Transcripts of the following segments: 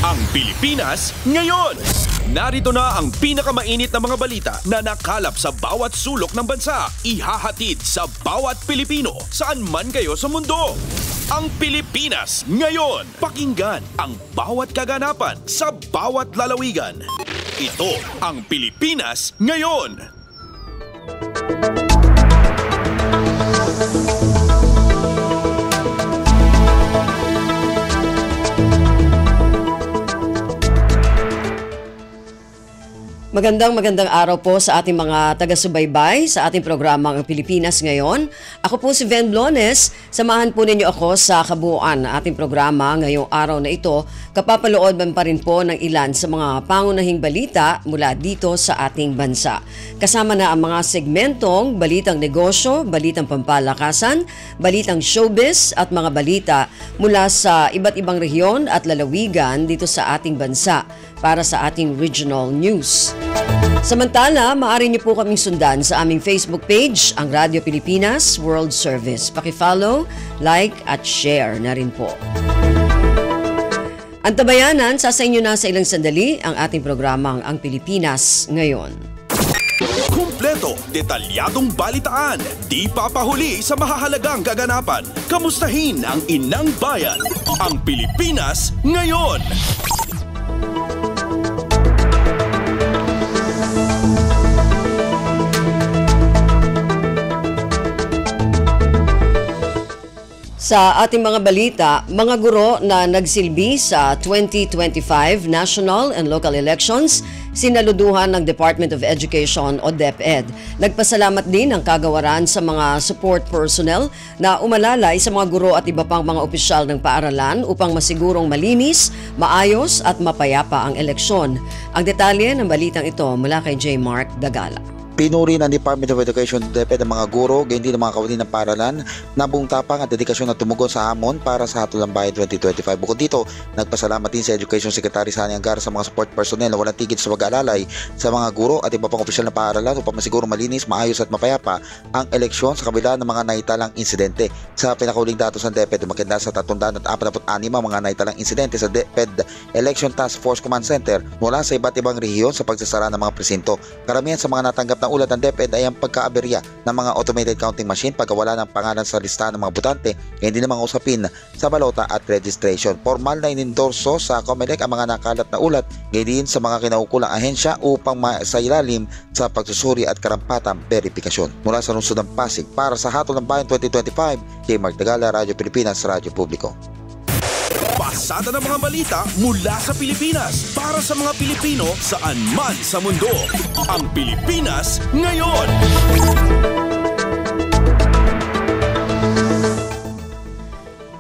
Ang Pilipinas ngayon. Narito na ang pinakamainit na mga balita na nakalap sa bawat sulok ng bansa. Ihahatid sa bawat Pilipino saan man kayo sa mundo. Ang Pilipinas ngayon. Pakinggan ang bawat kaganapan sa bawat lalawigan. Ito ang Pilipinas ngayon. Magandang araw po sa ating mga taga-subaybay sa ating programang Ang Pilipinas Ngayon. Ako po si Ven Blones. Samahan po ninyo ako sa kabuuan na ating programa ngayong araw na ito. Kapapalooban pa rin po ng ilan sa mga pangunahing balita mula dito sa ating bansa. Kasama na ang mga segmentong balitang negosyo, balitang pampalakasan, balitang showbiz at mga balita mula sa iba't ibang rehiyon at lalawigan dito sa ating bansa para sa ating regional news. Samantala, maaari niyo po kaming sundan sa aming Facebook page, ang Radyo Pilipinas World Service. Paki-follow, like at share na rin po. Antabayanan, sa inyo na sa ilang sandali ang ating programang Ang Pilipinas Ngayon. Kumpleto, detalyadong balitaan, di papahuli sa mahahalagang kaganapan. Kamustahin ang inang bayan, ang Pilipinas Ngayon. Sa ating mga balita, mga guro na nagsilbi sa 2025 national and local elections, sinaluduhan ng Department of Education o DepEd. Nagpasalamat din ang kagawaran sa mga support personnel na umalalay sa mga guro at iba pang mga opisyal ng paaralan upang masigurong malinis, maayos at mapayapa ang eleksyon. Ang detalye ng balitang ito mula kay J. Mark Dagala. Pinuri ng Department of Education DepEd ang mga guro, gayon din ang mga kawani ng paaralan na buong tapang at dedikasyon na tumugon sa hamon para sa Hatulang Bayan 2025. Bukod dito, nagpasalamat din sa Education Secretary Sani Angara sa mga support personnel na walang tigil sa pag-aalalay sa mga guro at iba pang opisyal na paaralan upang masiguro malinis, maayos at mapayapa ang eleksyon sa kabila ng mga naitalang insidente. Sa pinakahuling datos ng DepEd, umakit na sa 346 ang mga naitalang insidente sa DepEd Election Task Force Command Center mula sa iba't ibang rehiyon sa pagsasara ng mga presinto. Karamihan sa mga natanggap na ulat ng DepEd ay ang pagkaaberya ng mga automated counting machine, pagkawala ng pangalan sa listahan ng mga botante, hindi na mga usapin sa balota at registration. Formal na inendorso sa COMELEC ang mga nakalat na ulat, gayon din sa mga kinaukulang ahensya upang maisailalim sa pagsusuri at karampatang verifikasyon. Mula sa lungsod ng Pasig, para sa Hatulang Bayan 2025, J. Mark Dagala, Radyo Pilipinas, Radyo Publiko. Pasada ng mga balita mula sa Pilipinas para sa mga Pilipino saan man sa mundo. Ang Pilipinas Ngayon.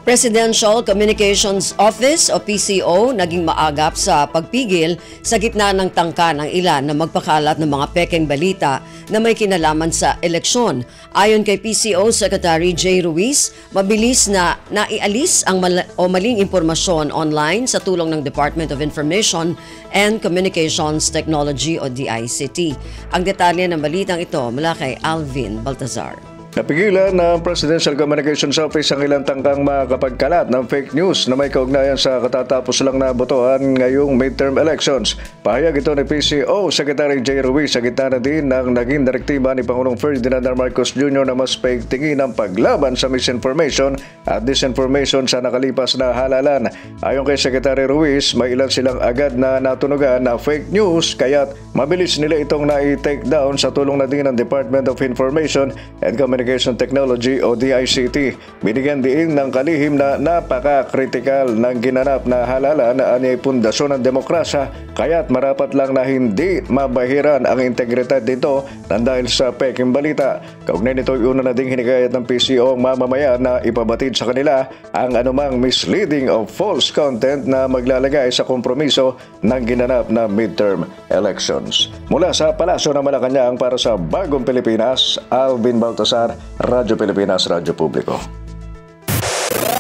Presidential Communications Office o PCO naging maagap sa pagpigil sa gitna ng tangka ng ilan na magpakalat ng mga pekeng balita na may kinalaman sa eleksyon. Ayon kay PCO Secretary J. Ruiz, mabilis na naialis ang maling impormasyon online sa tulong ng Department of Information and Communications Technology o DICT. Ang detalye ng balitang ito mula kay Alvin Baltazar. Napigilan ng Presidential Communications Office ang ilang tangkang makapagkalat ng fake news na may kaugnayan sa katatapos lang na botohan ngayong midterm elections. Pahayag ito ni PCO Secretary J. Ruiz sa gitna na din ng naging direktiba ni Pangulong Ferdinand R. Marcos Jr. na mas paigtingin ang paglaban sa misinformation at disinformation sa nakalipas na halalan. Ayon kay Secretary Ruiz, may ilan silang agad na natunugan na fake news kaya't mabilis nila itong na-take down sa tulong na din ng Department of Information and Communication Technology o DICT. Binigyan din ng kalihim na napaka-kritikal ng ginanap na halalan na anyay pundasyon ng demokrasya kaya't marapat lang na hindi mabahiran ang integridad nito nang dahil sa peking balita. Kaugnay nito ay una na ding hinikayat ng PCO ang mamamayan na ipabatid sa kanila ang anumang misleading o false content na maglalagay sa kompromiso ng ginanap na midterm elections. Mula sa Palasyo ng Malacanang para sa Bagong Pilipinas, Alvin Baltasar, Radyo Pilipinas, Radyo Publiko.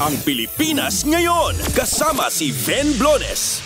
Ang Pilipinas Ngayon, kasama si Ven Blones.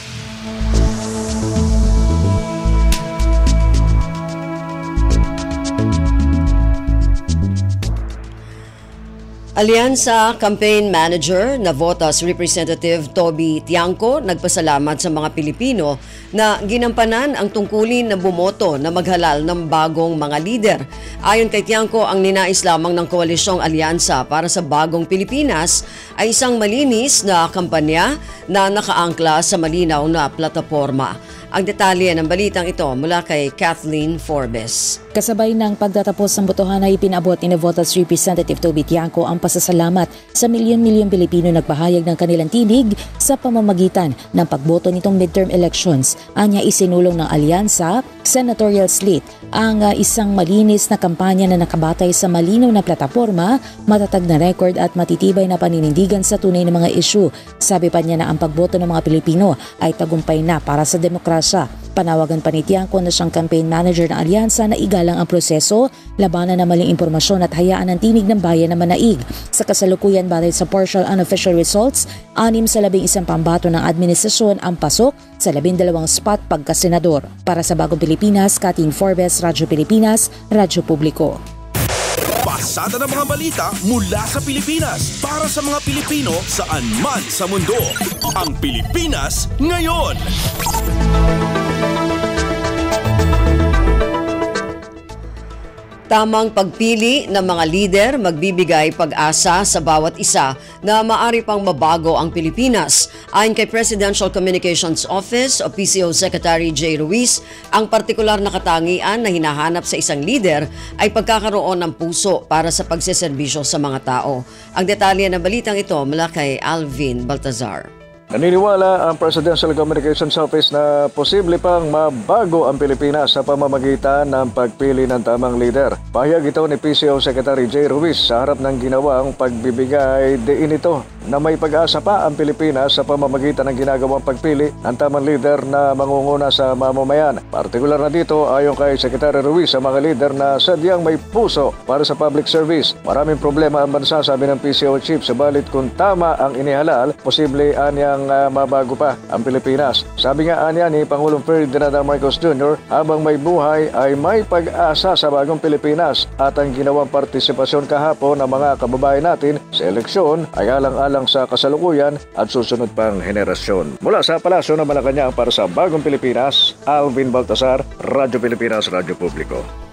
Alyansa Campaign Manager na Votas Representative Toby Tiangco nagpasalamat sa mga Pilipino na ginampanan ang tungkulin na bumoto na maghalal ng bagong mga lider. Ayon kay Tiangco, ang ninais lamang ng koalisyong alyansa para sa bagong Pilipinas ay isang malinis na kampanya na nakaangkla sa malinaw na plataporma. Ang detalye ng balitang ito mula kay Kathleen Forbes. Kasabay ng pagtatapos ng botohan ay pinabot ni Votas Representative Toby Tiangco ang pasasalamat sa milyon-milyong Pilipino nagpahayag ng kanilang tinig sa pamamagitan ng pagboto nitong midterm elections. Anya isinulong ng alyansa senatorial slate ang isang malinis na kampanya na nakabatay sa malinaw na plataporma, matatag na record at matitibay na paninindigan sa tunay na mga isyu. Sabi pa niya na ang pagboto ng mga Pilipino ay tagumpay na para sa demokrasya. Panawagan pa ni Tiangco na siyang campaign manager ng alyansa na igalang ang proseso, labanan ng maling impormasyon at hayaan ang tinig ng bayan na manaig. Sa kasalukuyan batay sa partial unofficial results, 6 sa 11 pambato ng administrasyon ang pasok sa 12 spot pagkasenador. Para sa Bagong Pilipinas, Kathleen Forbes, Radyo Pilipinas, Radyo Publiko. Pasada ng mga balita mula sa Pilipinas para sa mga Pilipino saan man sa mundo. Ang Pilipinas ngayon. Tamang pagpili ng mga lider magbibigay pag-asa sa bawat isa na maaari pang mabago ang Pilipinas. Ayon kay Presidential Communications Office o PCO Secretary J. Ruiz, ang partikular na katangian na hinahanap sa isang lider ay pagkakaroon ng puso para sa pagseserbisyo sa mga tao. Ang detalye ng balitang ito mula kay Alvin Baltazar. Naniniwala ang Presidential Communications Office na posible pang mabago ang Pilipinas sa pamamagitan ng pagpili ng tamang lider. Pahayag ito ni PCO Secretary J. Ruiz sa harap ng ginawang pagbibigay diin ito na may pag-asa pa ang Pilipinas sa pamamagitan ng ginagawang pagpili ng tamang lider na mangunguna sa mamamayan. Partikular na dito ayon kay Secretary Ruiz sa mga lider na sadyang may puso para sa public service. Maraming problema ang bansa, sabi ng PCO Chief, subalit kung tama ang inihalal, posible anyang mabago pa ang Pilipinas. Sabi nga anya ni Pangulong Ferdinand Marcos Jr., habang may buhay ay may pag-asa sa bagong Pilipinas at ang ginawang partisipasyon kahapon ng mga kababayan natin sa eleksyon ay alang-alang sa kasalukuyan at susunod pang henerasyon. Mula sa Palasyo ng Malacanang para sa Bagong Pilipinas, Alvin Baltasar, Radyo Pilipinas, Radyo Publiko.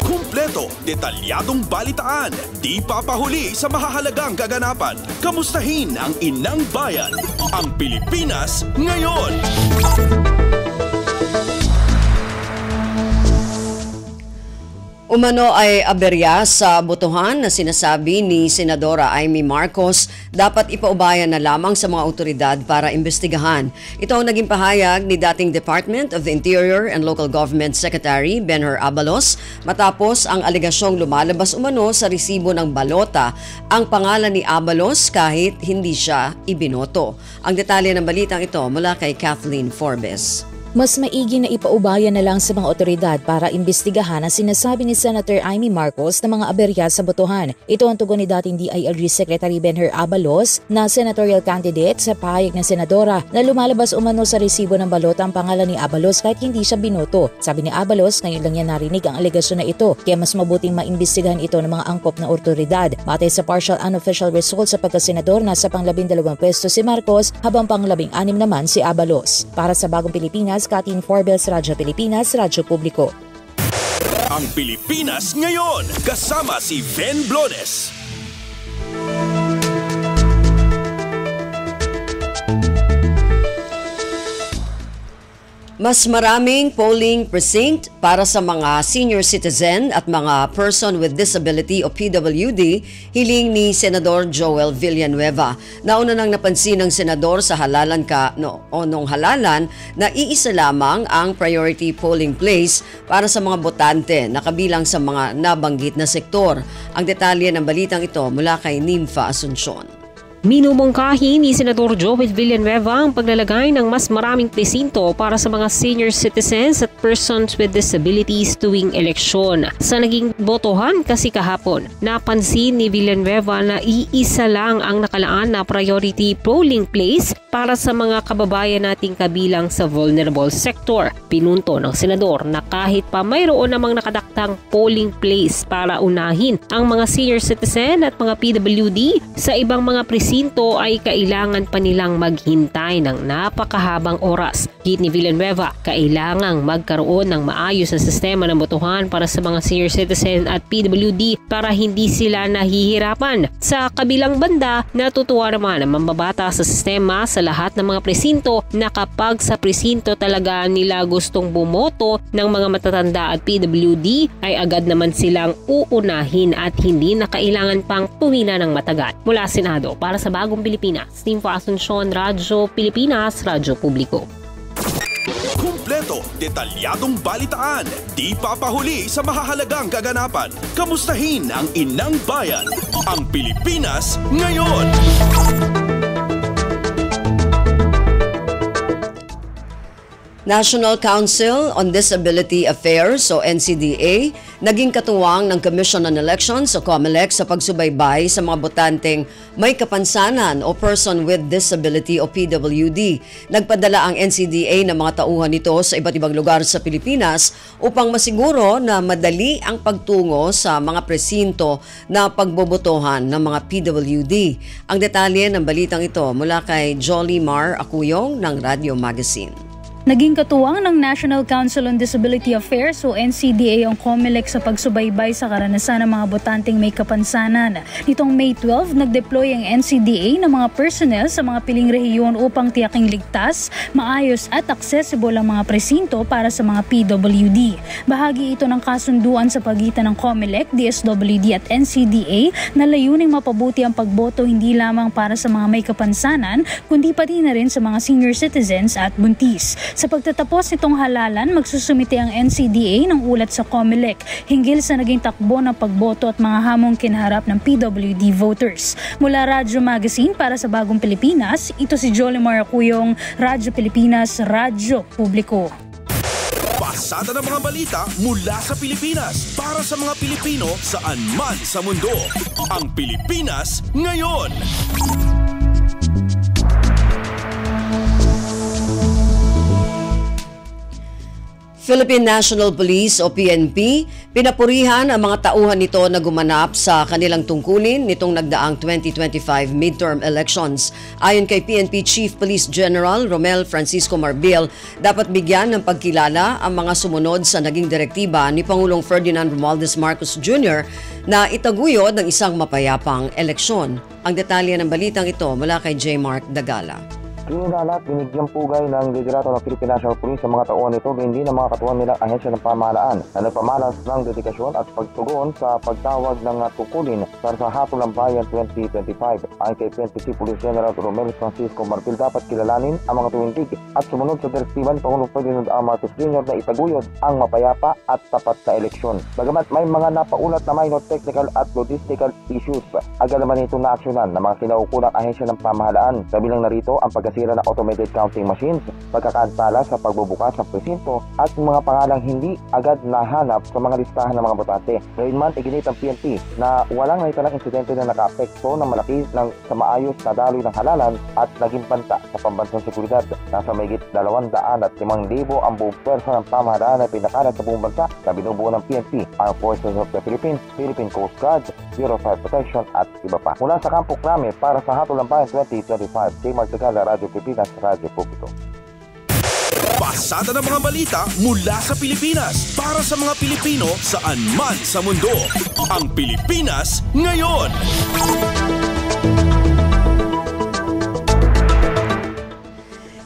Kumpleto, detalyadong balitaan, di papahuli sa mahahalagang kaganapan. Kamustahin ang inang bayan, ang Pilipinas ngayon. Umano ay aberya sa botohan na sinasabi ni Senadora Amy Marcos dapat ipaubayan na lamang sa mga otoridad para imbestigahan. Ito ang naging pahayag ni dating Department of the Interior and Local Government Secretary Benher Abalos matapos ang alegasyong lumalabas umano sa resibo ng balota ang pangalan ni Abalos kahit hindi siya ibinoto. Ang detalye ng balitang ito mula kay Kathleen Forbes. Mas maigi na ipaubayan na lang sa mga otoridad para imbestigahan ang sinasabi ni Senator Amy Marcos na mga aberya sa botohan. Ito ang tugon ni dating DILG Secretary Benher Abalos na senatorial candidate sa pahayag ng senadora na lumalabas umano sa resibo ng balota ang pangalan ni Abalos kahit hindi siya binoto. Sabi ni Abalos, ngayon lang niya narinig ang alegasyon na ito kaya mas mabuting maimbestigahan ito ng mga angkop na otoridad. Batay sa partial unofficial results sa pagkasenador, nasa pang-12 pwesto si Marcos habang pang-16 naman si Abalos. Para sa Bagong Pilipinas, Kathleen Forbes, Radyo Pilipinas, Radyo Publiko. Ang Pilipinas ngayon, kasama si Ben Blones. Mas maraming polling precinct para sa mga senior citizen at mga person with disability o PWD, hiling ni Senador Joel Villanueva. Nauna nang napansin ng senador sa halalan nung halalan na iisa lamang ang priority polling place para sa mga botante na kabilang sa mga nabanggit na sektor. Ang detalye ng balitang ito mula kay Nympha Asuncion. Minumungkahi ni Senador Joel Villanueva ang paglalagay ng mas maraming presinto para sa mga senior citizens at persons with disabilities tuwing eleksyon. Sa naging botohan kasi kahapon, napansin ni Villanueva na iisa lang ang nakalaan na priority polling place para sa mga kababayan nating kabilang sa vulnerable sector. Pinunto ng senador na kahit pa mayroon namang nakadaktang polling place para unahin ang mga senior citizen at mga PWD, sa ibang mga presinto ay kailangan pa nilang maghintay ng napakahabang oras. Git ni Villanueva, kailangang magkaroon ng maayos na sistema ng botohan para sa mga senior citizen at PWD para hindi sila nahihirapan. Sa kabilang banda, natutuwa naman ang mambabata sa sistema sa lahat ng mga presinto na kapag sa presinto talaga nila gustong bumoto ng mga matatanda at PWD ay agad naman silang uunahin at hindi na kailangan pang pumila ng matagal. Mula Senado, para sa Bagong Pilipinas, Team for Asuncion, Radyo Pilipinas, Radyo Publiko. Kumpleto, detalyadong balitaan, di papahuli sa mahahalagang kaganapan. Kamustahin ang inang bayan, ang Pilipinas ngayon. National Council on Disability Affairs o NCDA naging katuwang ng Commission on Elections o COMELEC sa pagsubaybay sa mga botanteng may kapansanan o person with disability o PWD. Nagpadala ang NCDA ng mga tauhan nito sa iba't ibang lugar sa Pilipinas upang masiguro na madali ang pagtungo sa mga presinto na pagbobotohan ng mga PWD. Ang detalye ng balitang ito mula kay Jolly Mar Acuyong ng Radio Magazine. Naging katuwang ng National Council on Disability Affairs o NCDA ang COMELEC sa pagsubaybay sa karanasan ng mga botanteng may kapansanan. Nitong May 12, nag-deploy ang NCDA ng mga personnel sa mga piling rehiyon upang tiyaking ligtas, maayos at accessible ang mga presinto para sa mga PWD. Bahagi ito ng kasunduan sa pagitan ng COMELEC, DSWD at NCDA na layuning mapabuti ang pagboto hindi lamang para sa mga may kapansanan kundi pati na rin sa mga senior citizens at buntis. Sa pagtatapos nitong halalan, magsusumite ang NCDA ng ulat sa COMELEC hinggil sa naging takbo ng pagboto at mga hamong kinaharap ng PWD voters. Mula Radyo Magazine para sa Bagong Pilipinas, ito si Jolimar Acuyong, Radyo Pilipinas, Radyo Publiko. Pasada ng mga balita mula sa Pilipinas para sa mga Pilipino saan man sa mundo. Ang Pilipinas ngayon. Philippine National Police o PNP, pinapurihan ang mga tauhan nito na gumanap sa kanilang tungkulin nitong nagdaang 2025 midterm elections. Ayon kay PNP Chief Police General Romel Francisco Marbil, dapat bigyan ng pagkilala ang mga sumunod sa naging direktiba ni Pangulong Ferdinand Romualdez Marcos Jr. na itaguyod ng isang mapayapang eleksyon. Ang detalye ng balitang ito mula kay J. Mark Dagala. Kinilala at binigyang pugay ng liderato ng Philippine National Police sa mga tauhan nito hindi ng mga katuwang nilang ahensya ng pamahalaan na nagpamalas ng dedikasyon at pagtugon sa pagtawag ng tungkulin para sa Hatulang Bayan 2025. Ayon kay PNP Chief Police General Romel Francisco Marbil, dapat kilalanin ang mga tuwintig at sumunod sa direktiba ni Pangulong Ferdinand Marcos Jr. na itaguyod ang mapayapa at tapat na eleksyon. Bagamat may mga napaulat na minor technical at logistical issues, agad naman ito na aksyonan ng mga kinaukulang ahensya ng pamahalaan. Kabilang narito ang pagkasira ng automated counting machines, pagkakaantala sa pagbubukas ng presinto at mga pangalang hindi agad nahanap sa mga listahan ng mga botante. Gayunman, iginit ang PNP na walang naitalang insidente na nakaapekto ng malaki sa maayos na daloy ng halalan at naging banta sa pambansang seguridad. Nasa mahigit 205,000 ang buong pwersa ng pamahalaan na pinakalat sa buong bansa na binubuo ng PNP, Armed Forces of the Philippines, Philippine Coast Guard, Bureau of Fire Protection at iba pa. Mula sa Kampo Krame para sa Hatulang Bayan 2025, J. Mark Dagala, Radyo Pilipinas, Radyo Publiko. Pasada ng mga balita mula sa Pilipinas para sa mga Pilipino saan man sa mundo. Ang Pilipinas ngayon.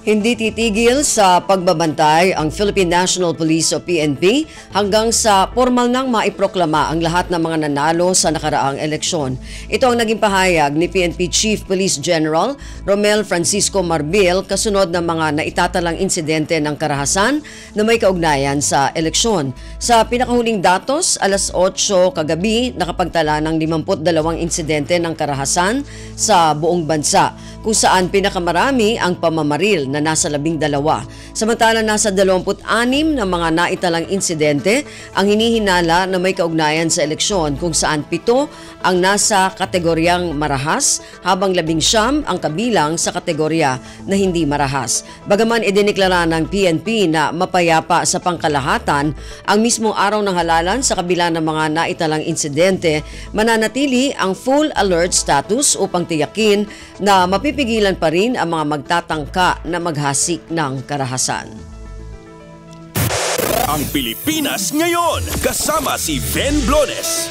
Hindi titigil sa pagbabantay ang Philippine National Police o PNP hanggang sa formal nang maiproklama ang lahat ng mga nanalo sa nakaraang eleksyon. Ito ang naging pahayag ni PNP Chief Police General Romel Francisco Marbil kasunod ng mga naitatalang insidente ng karahasan na may kaugnayan sa eleksyon. Sa pinakahuling datos, alas 8 kagabi nakapagtala ng 52 insidente ng karahasan sa buong bansa, kung saan pinakamarami ang pamamaril na nasa 12. Samantala nasa 26 na mga naitalang insidente ang hinihinala na may kaugnayan sa eleksyon, kung saan 7 ang nasa kategoryang marahas habang 19 ang kabilang sa kategorya na hindi marahas. Bagaman idiniklara ng PNP na mapayapa sa pangkalahatan ang mismong araw ng halalan sa kabila ng mga naitalang insidente, mananatili ang full alert status upang tiyakin na mapipigilan pa rin ang mga magtatangka na maghasik ng karahasan. Ang Pilipinas ngayon, kasama si Ben Blones.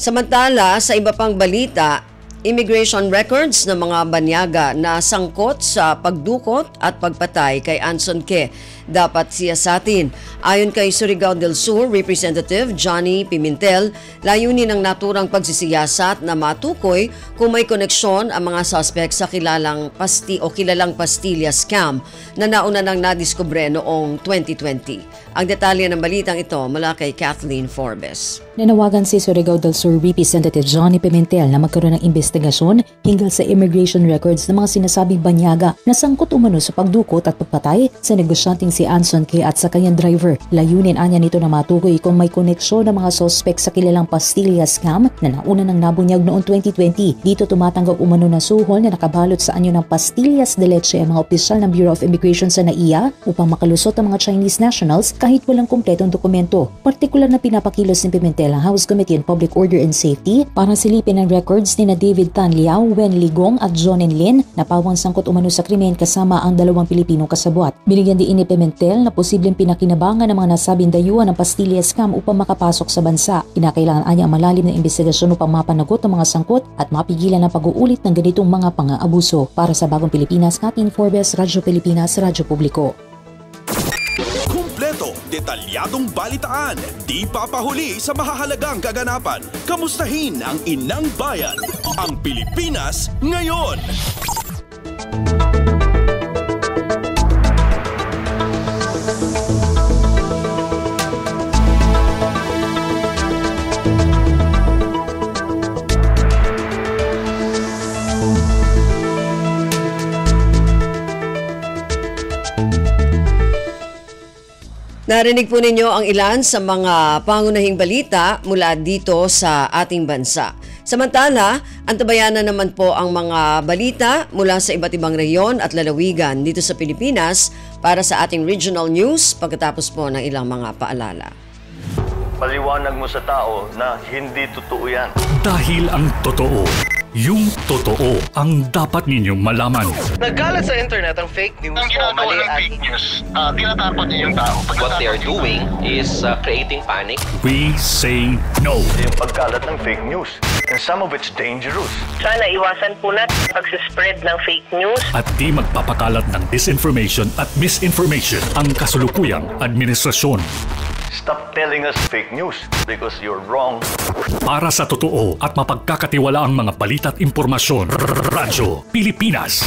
Samantala, sa iba pang balita, immigration records ng mga banyaga na sangkot sa pagdukot at pagpatay kay Anson Ke dapat siyasatin. Ayon kay Surigao del Sur Representative Johnny Pimentel, layunin ng naturang pagsisiyasat na matukoy kung may koneksyon ang mga suspect sa kilalang Pastilla scam na nauna nang nadiskubre noong 2020. Ang detalye ng balitang ito mula kay Kathleen Forbes. Nanawagan si Surigao del Sur Representative Johnny Pimentel na magkaroon ng investigasyon hinggil sa immigration records ng mga sinasabing banyaga na sangkot umano sa pagdukot at pagpatay sa negosyanteng si Anson Ke at sa kanyang driver. Layunin anya nito na matukoy kung may koneksyon ng mga suspect sa kilalang Pastilla scam na nauna nang nabunyag noong 2020. Dito tumatanggap umano na suhol na nakabalot sa anyo ng pastillas de leche ang mga opisyal ng Bureau of Immigration sa NAIA upang makalusot ang mga Chinese nationals kahit walang kumpletong dokumento. Partikular na pinapakilos ni Pimentel ang House Committee on Public Order and Safety para silipin ang records ni David Tan Liao, Wen Ligong at John Lin na pawang sangkot umano sa krimen kasama ang 2 Pilipinong kasabwat. Binigyan din ni Pimentel na posibleng pinakinabangan ng mga nasabing dayuhan ng Pastilla scam upang makapasok sa bansa. Kinakailangan anya ang malalim na investigasyon upang mapanagot ang mga sangkot at mapigilan ang pag-uulit ng ganitong mga pang-aabuso. Para sa Bagong Pilipinas, Kathleen Forbes, Radyo Pilipinas, Radyo Publiko. Kumpleto, detalyadong balitaan, di papahuli sa mahahalagang kaganapan. Kamustahin ang inang bayan, ang Pilipinas ngayon. Narinig po ninyo ang ilan sa mga pangunahing balita mula dito sa ating bansa. Samantala, antabayanan naman po ang mga balita mula sa iba't ibang rehiyon at lalawigan dito sa Pilipinas para sa ating regional news pagkatapos po ng ilang mga paalala. Paliwanag mo sa tao na hindi totoo yan. Dahil ang totoo, yung totoo ang dapat ninyong malaman. Nagkalat sa internet ang fake news. Ang ginagawa ng fake news, tinatapon niyo yung tao. What they are doing is creating panic. We say no. Yung pagkalat ng fake news. And some of it's dangerous. Sana iwasan po natin pag-spread ng fake news. At di magpapakalat ng disinformation at misinformation ang kasulukuyang administrasyon. Stop telling us fake news because you're wrong. Para sa totoo at mapagkakatiwala ang mga balita at impormasyon, Radyo Pilipinas.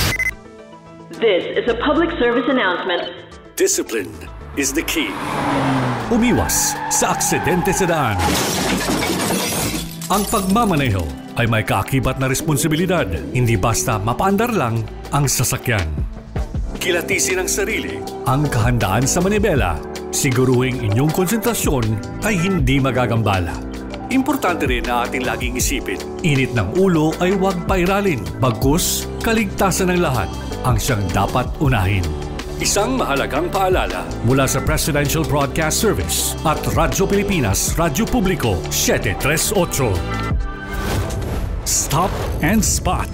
This is a public service announcement. Discipline is the key. Umiwas sa aksidente sa daan. Ang pagmamaneho ay may kaakibat na responsibilidad. Hindi basta mapaandar lang ang sasakyan. Kilatisin ang sarili, ang kahandaan sa manibela. Siguruhing inyong konsentrasyon ay hindi magagambala. Importante rin na ating laging isipin, init ng ulo ay huwag pairalin. Bagkus, kaligtasan ng lahat ang siyang dapat unahin. Isang mahalagang paalala mula sa Presidential Broadcast Service at Radyo Pilipinas, Radyo Publiko, 738. Stop and Spot.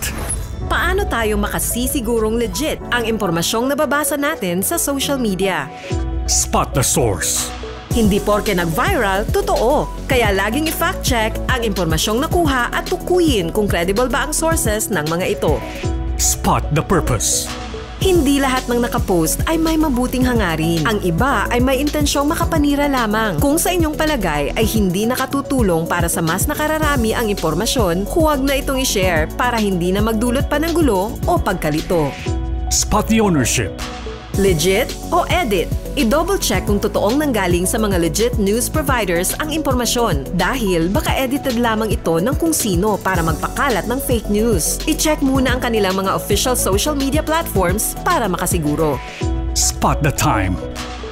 Paano tayo makasisigurong legit ang impormasyong nababasa natin sa social media? Spot the source. Hindi porke nag-viral, totoo. Kaya laging i-fact check ang impormasyong nakuha at tukuyin kung credible ba ang sources ng mga ito. Spot the purpose. Hindi lahat ng nakapost ay may mabuting hangarin. Ang iba ay may intensyong makapanira lamang. Kung sa inyong palagay ay hindi nakatutulong para sa mas nakararami ang impormasyon, huwag na itong i-share para hindi na magdulot pa ng gulo o pagkalito. Spot the ownership. Legit o edit? I-double check kung totoong nanggaling sa mga legit news providers ang impormasyon dahil baka edited lamang ito ng kung sino para magpakalat ng fake news. I-check muna ang kanilang mga official social media platforms para makasiguro. Spot the time.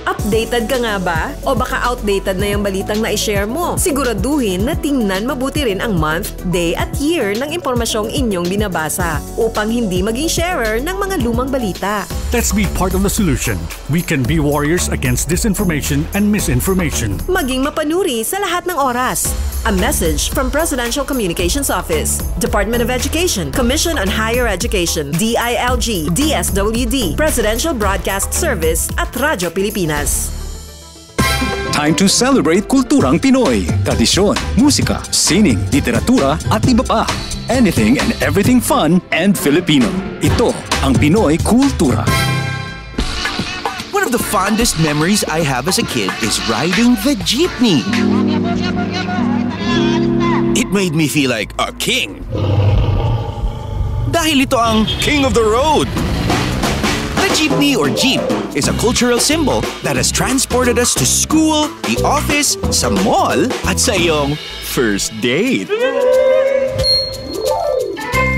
Updated ka nga ba? O baka outdated na yung balitang na-share mo? Siguraduhin na tingnan mabuti rin ang month, day at year ng impormasyong inyong binabasa upang hindi maging sharer ng mga lumang balita. Let's be part of the solution. We can be warriors against disinformation and misinformation. Maging mapanuri sa lahat ng oras. A message from Presidential Communications Office, Department of Education, Commission on Higher Education, DILG, DSWD, Presidential Broadcast Service at Radyo Pilipinas. Time to celebrate kulturang Pinoy, tradisyon, musika, sining, literatura at iba pa. Anything and everything fun and Filipino. Ito ang Pinoy Kultura. One of the fondest memories I have as a kid is riding the jeepney. It made me feel like a king. Dahil ito ang King of the Road. The jeepney or jeep is a cultural symbol that has transported us to school, the office, sa mall, at sa iyong first date.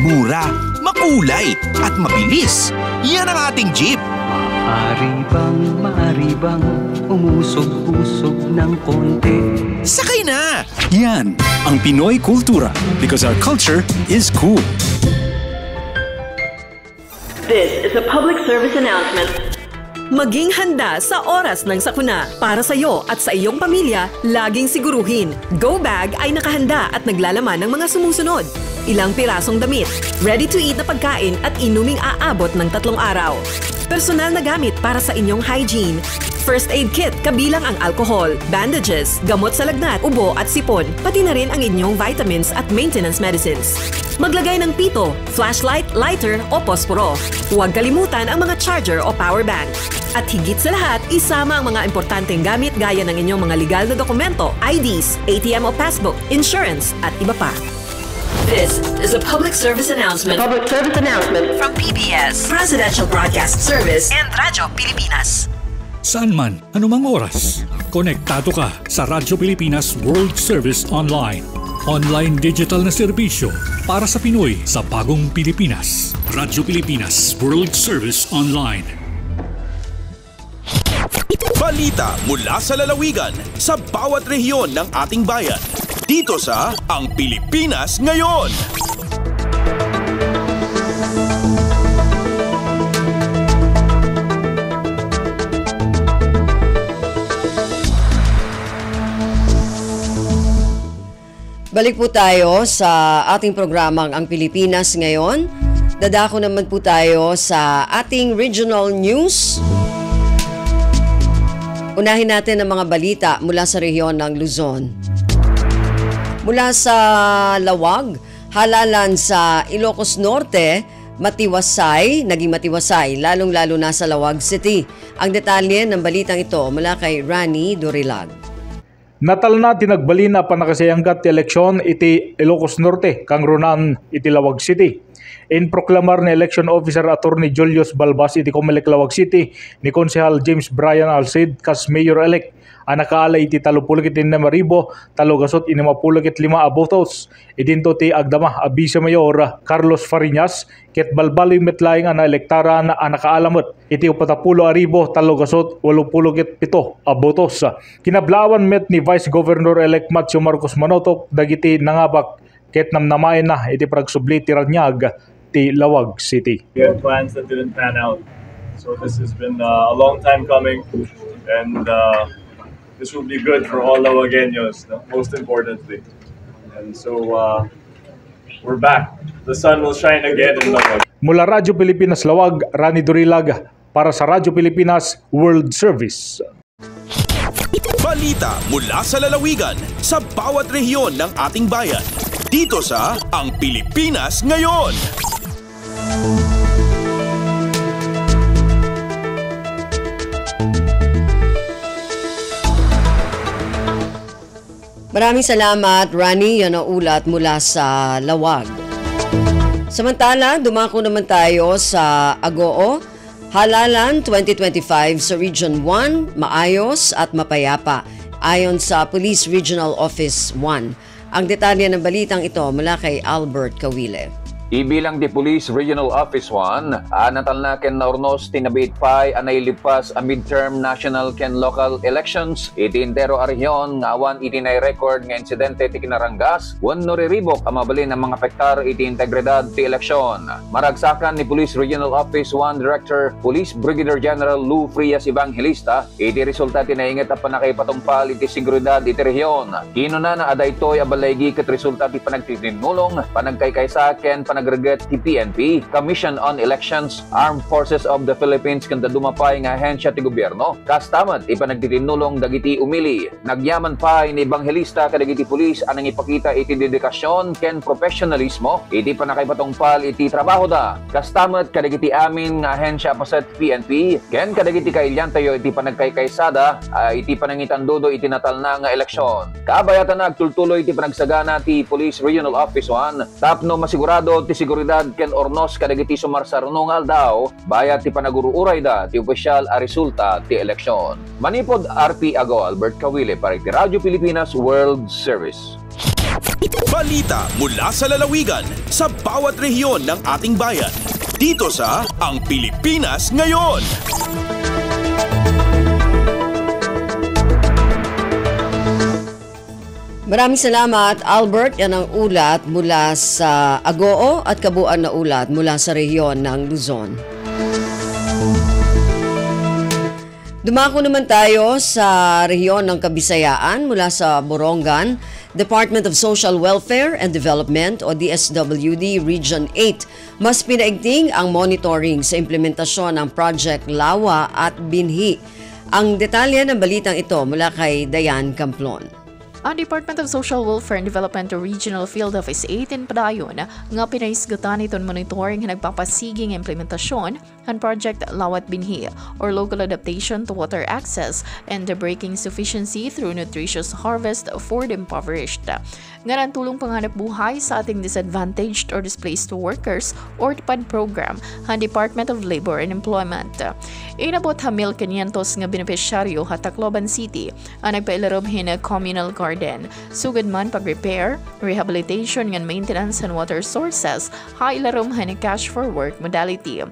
Mura, makulay, at mabilis. Yan ang ating jeep. Maaari bang umusog-usog ng konti? Sakay na! Yan ang Pinoy Kultura because our culture is cool. This is a public service announcement. Maging handa sa oras ng sakuna. Para sa iyo at sa iyong pamilya, laging siguruhin. Go Bag ay nakahanda at naglalaman ng mga sumusunod. Ilang pirasong damit, ready-to-eat na pagkain at inuming aabot ng 3 araw. Personal na gamit para sa inyong hygiene. First aid kit kabilang ang alcohol, bandages, gamot sa lagnat, ubo at sipon, pati na rin ang inyong vitamins at maintenance medicines. Maglagay ng pito, flashlight, lighter o posporo. Huwag kalimutan ang mga charger o power bank. At higit sa lahat, isama ang mga importanteng gamit gaya ng inyong mga legal na dokumento, IDs, ATM o passbook, insurance at iba pa. This is a public service announcement. Public service announcement From PBS, Presidential Broadcast Service and Radyo Pilipinas. Saan man, anumang oras, konektado ka sa Radyo Pilipinas World Service Online. Online digital na serbisyo para sa Pinoy sa bagong Pilipinas. Radyo Pilipinas World Service Online. Balita mula sa lalawigan sa bawat rehiyon ng ating bayan. Dito sa Ang Pilipinas Ngayon. Balik po tayo sa ating programang Ang Pilipinas Ngayon. Dadako naman po tayo sa ating regional news. Unahin natin ang mga balita mula sa rehiyon ng Luzon. Mula sa Lawag, halalan sa Ilocos Norte, naging matiwasay, lalong-lalo na sa Lawag City. Ang detalye ng balitang ito mula kay Rani Dorilag. Natal na tinagbalina panakasayanggat ti eleksyon iti Ilocos Norte, kang runan iti Lawag City. In proklamar ni Election Officer Attorney Julius Balbas iti Comelec Lawag City ni Konsehal James Brian Alcid kas Mayor-elect anakaalay iti 35,000 talugasot ini 55 abotos. Idinto ti agdama Vice Mayor Carlos Fariñas ket balbaloy metlaing ana elektaran anakaalamot iti 40,000 talugasot 87 abotos. Kinablawan met ni Vice Governor-elect Matthew Marcos Manotok dagiti nangabak ket namnamayan na iti pragsubli ti Ranyag ti Lawag City. We had plans that didn't pan out, so this has been a long time coming, and this will be good for all Lawagueños, most importantly. And so we're back. The sun will shine again in Lawag. Mula Radyo Pilipinas Lawag, Rani Dorilag para sa Radyo Pilipinas World Service. Balita mula sa lalawigan sa bawat rehiyon ng ating bayan. Dito sa Ang Pilipinas Ngayon. Maraming salamat, Rani. Yan ang ulat mula sa Lawag. Samantala, dumako naman tayo sa Agoo. Halalan 2025 sa Region 1, maayos at mapayapa, ayon sa Police Regional Office 1. Ang detalye ng balitang ito mula kay Albert Kawile. Ibilang di Police Regional Office 1, natal na ken naurnos tinabit pay anay lipas a midterm national ken local elections. Iti intero a rehiyon nga awan iti nay record nga insidente ti kinaranggas, wenno riribok ang mabalin ng mga afektar iti integridad ti eleksyon. Maragsakan ni Police Regional Office 1 Director Police Brigadier General Lou Frias Evangelista, iti resulta tinaingat a panakipatungpal iti seguridad iti rehiyon. Kinuna na adaytoy a balaygi ket resulta ti panagtitinulong, panagkaykaysa ken nagreget ti PNP, Commission on Elections, Armed Forces of the Philippines kanda dumapay nga ahensya ti gobyerno. Kastamat ipanagtitinulong dagiti umili. Nagyaman pay ni Evangelista kadagiti pulis anang ipakita iti dedikasyon ken professionalismo iti panakipatungpal iti trabaho da. Kastamat kadagiti amin nga ahensya paset PNP ken kadagiti kailyantayo iti panagkaykaysada iti panangitandodo iti natal na nga eleksyon. Kabayatan nagtultuloy iti panagsagana ti Police Regional Office 1 tapno masigurado ti seguridad ken ornos kadagiti sumarsarunungal daw bayat ti panaguruuray da ti opisyal a resulta ti eleksyon. Manipod RP Ago Albert Kawile para ti Radyo Pilipinas World Service. Balita mula sa lalawigan sa bawat rehiyon ng ating bayan. Dito sa Ang Pilipinas Ngayon. Maraming salamat, Albert. Yan ang ulat mula sa Agoo at kabuuan na ulat mula sa rehiyon ng Luzon. Dumako naman tayo sa rehiyon ng Kabisayaan mula sa Borongan. Department of Social Welfare and Development o DSWD Region 8 mas pinaigting ang monitoring sa implementasyon ng Project Lawa at Binhi. Ang detalye ng balitang ito mula kay Dayan Camplon. Ang Department of Social Welfare and Development Regional Field Office 8 in Padayon nga pinaisgatan iton monitoring nga nagpapasiging implementasyon ang Project Lawat Binhi or Local Adaptation to Water Access and the Breaking Sufficiency through Nutritious Harvest for the Impoverished. Nga tulong panghanap buhay sa ating disadvantaged or displaced workers or DPAD program ang Department of Labor and Employment. Inabot hamil 500 nga benepisyaryo ha Tacloban City ang nagpailarobhin na communal garden. Sugad man pag-repair, rehabilitation and maintenance and water sources ha ilarom ha ni cash for work modality.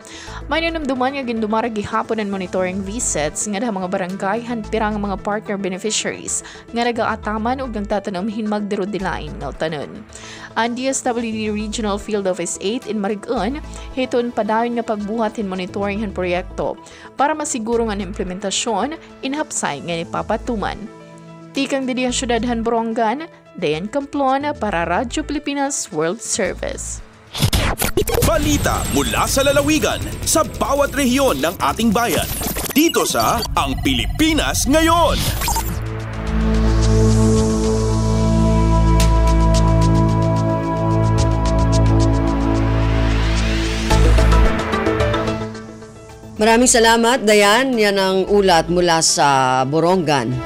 May nanamduman nga gindumara gihapon ang monitoring visits nga da mga barangay han pirang mga partner beneficiaries nga nagaataman og nagtatanumhin magdirudilain ng tanon. Ang DSWD Regional Field Office 8 in Marigon hiton padayon nga pagbuhat in monitoring han proyekto para masiguro nga implementasyon inhapsay nga ipapatuman. Tikang didi ang syudadhan Borongan, Dayan Camplon para Radyo Pilipinas World Service. Balita mula sa lalawigan sa bawat rehiyon ng ating bayan. Dito sa Ang Pilipinas Ngayon. Maraming salamat, Dayan. Yan ang ulat mula sa Borongan.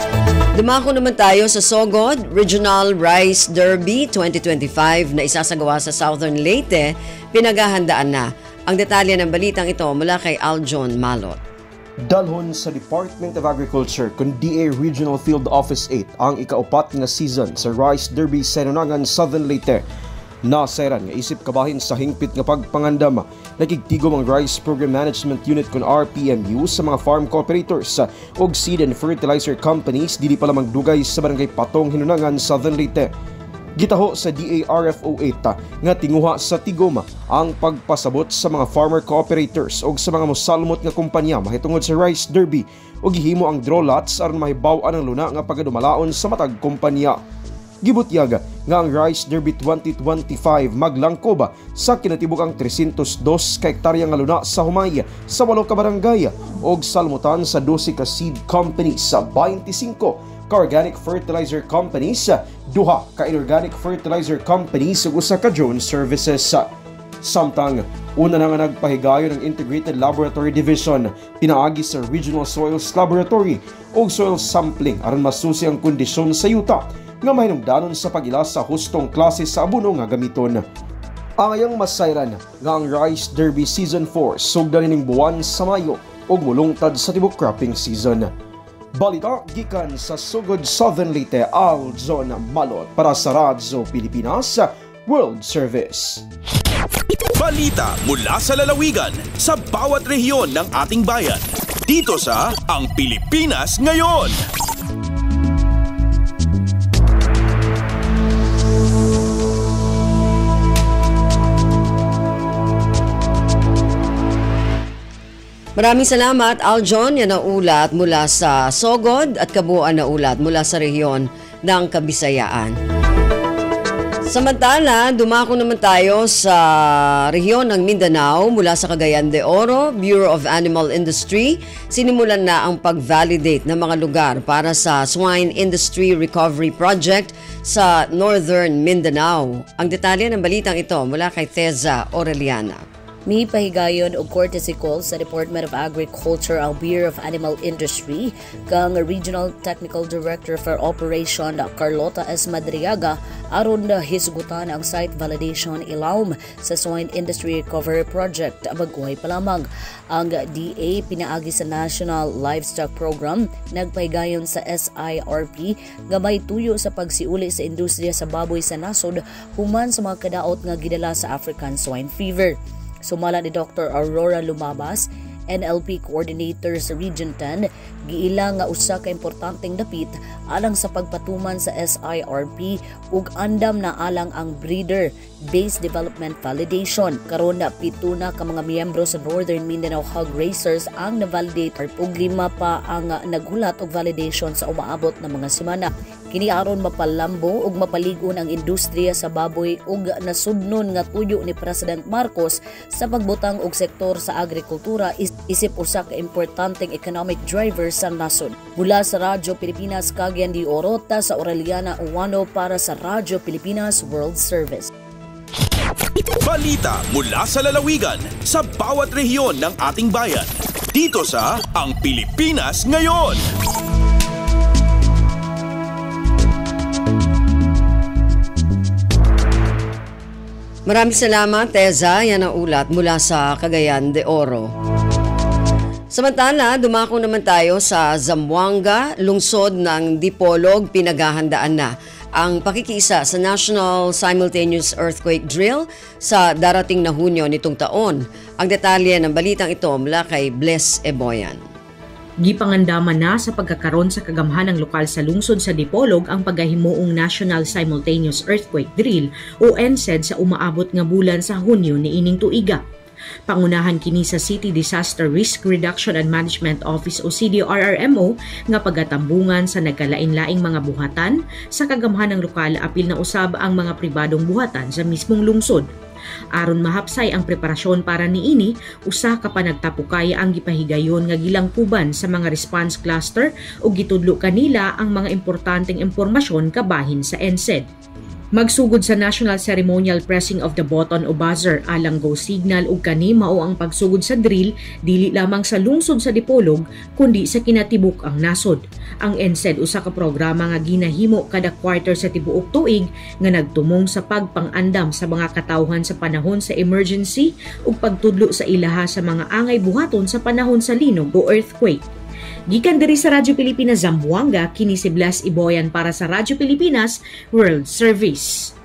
Dumako naman tayo sa Sogod Regional Rice Derby 2025 na isasagawa sa Southern Leyte. Pinaghahandaan na. Ang detalye ng balitang ito mula kay Aljon Malot. Dalhon sa Department of Agriculture kung DA Regional Field Office 8 ang ikaupat nga season sa Rice Derby sa Nunangan, Southern Leyte. Naseran nga isip kabahin sa hingpit nga pagpangandam nakigtigom ang Rice Program Management Unit kun RPMU sa mga farm cooperators ug seed and fertilizer companies dili pa lamang dugay sa barangay Patong, Hinunangan, Southern Leyte. Gitaho sa DARFO 8 nga tinguha sa tigoma ang pagpasabot sa mga farmer cooperators ug sa mga mosalmot nga kumpanya mahitungod sa Rice Derby ug gihimo ang draw lots aron mahibaw-an ang luna nga pagadumalaon sa matag kumpanya. Gibutyaga nga ang Rice Derby 2025 maglangkob sa kinatibukang 302 ka hektarya nga luna sa Humay sa 8 ka barangay og salmutan sa 12 ka seed companies sa 25 ka organic fertilizer companies, 2 ka inorganic fertilizer companies ug usa ka drone services. Samtang una na nga nagpahigayon ng Integrated Laboratory Division pinaagi sa Regional Soils Laboratory o soil sampling aron masusi ang kondisyon sa yuta nga mahinungdanon sa pag-ila sa hustong klase sa abono nga gamiton. Angayang masayran nga ang Rice Derby Season 4 sugdan ning buwan sa Mayo ug mulungtad sa tibok cropping season. Balita gikan sa Sugod Southern Leyte, Aljon Malot para sa Radyo Pilipinas World Service. Balita mula sa lalawigan sa bawat rehiyon ng ating bayan. Dito sa Ang Pilipinas Ngayon. Maraming salamat, Aljon. Yan ang ulat mula sa Sogod at kabuuan na ulat mula sa rehiyon ng Kabisayaan. Samantala, dumako naman tayo sa rehiyon ng Mindanao mula sa Cagayan de Oro. Bureau of Animal Industry, sinimulan na ang pag-validate ng mga lugar para sa Swine Industry Recovery Project sa Northern Mindanao. Ang detalye ng balitang ito mula kay Theza Aureliana. May pahigayon o courtesy call sa Department of Agriculture ang Bureau of Animal Industry kang Regional Technical Director for Operation Carlota S. Madriaga aron na hisgutan ang site validation ilawom sa Swine Industry Recovery Project. Baguhay pa lamang ang DA pinaagi sa National Livestock Program nagpahigayon sa SIRP nga may tuyo sa pagsiuli sa industriya sa baboy sa nasod human sa mga kadaot nga gidala sa African Swine Fever. Sumala ni Dr. Aurora Lumabas, NLP Coordinator sa Region 10, giilang nga usa ka importanteng dapit alang sa pagpatuman sa SIRP ug andam na alang ang breeder-based development validation. Karon na 7 ka mga miyembro sa Northern Mindanao Hog Racers ang na-validate ug 5 pa ang naghulat og validation sa umaabot na mga semana. Kini aron mapalambo ug mapaligon ang industriya sa baboy ug nasudnon nga tuyo ni President Marcos sa pagbutang og sektor sa agrikultura isip usa ka importanteng economic driver sa nasod. Mula sa Radyo Pilipinas Cagayan de Oro, sa Aureliana Uwano para sa Radyo Pilipinas World Service. Balita mula sa lalawigan sa bawat rehiyon ng ating bayan. Dito sa Ang Pilipinas Ngayon. Maraming salamat, Teza. Yan ang ulat mula sa Cagayan de Oro. Samantala, dumako naman tayo sa Zamboanga, lungsod ng Dipolog. Pinaghahandaan na ang pakikiisa sa National Simultaneous Earthquake Drill sa darating na Hunyo nitong taon. Ang detalye ng balitang ito mula kay Bless Eboyan. Gipangandaman na sa pagkakaroon sa kagamhanang lokal sa lungsod sa Dipolog ang paghahimuong National Simultaneous Earthquake Drill o NSED sa umaabot nga bulan sa Hunyo niining tuiga. Pangunahan kini sa City Disaster Risk Reduction and Management Office o CDRRMO nga pagatambungan sa nagkalain-laing mga buhatan sa kagamhanang lokal apil na usab ang mga pribadong buhatan sa mismong lungsod. Aron mahapsay ang preparasyon para niini, usa ka panagtapukay ang gipahigayon nga gilangkuban sa mga response cluster ug gitudlo kanila ang mga importanteng impormasyon kabahin sa NSED. Magsugod sa National Ceremonial Pressing of the Button o buzzer alang go signal ug kani mao ang pagsugod sa drill dili lamang sa lungsod sa Dipolog kundi sa kinatibuk ang nasod. Ang NSED usa ka programa nga ginahimo kada quarter sa tibuok tuig nga nagtumong sa pagpangandam sa mga katawhan sa panahon sa emergency ug pagtudlo sa ilaha sa mga angay buhaton sa panahon sa linog o earthquake. Gikan diri sa Radyo Pilipinas Zamboanga, kini si Blas Iboyan para sa Radyo Pilipinas World Service.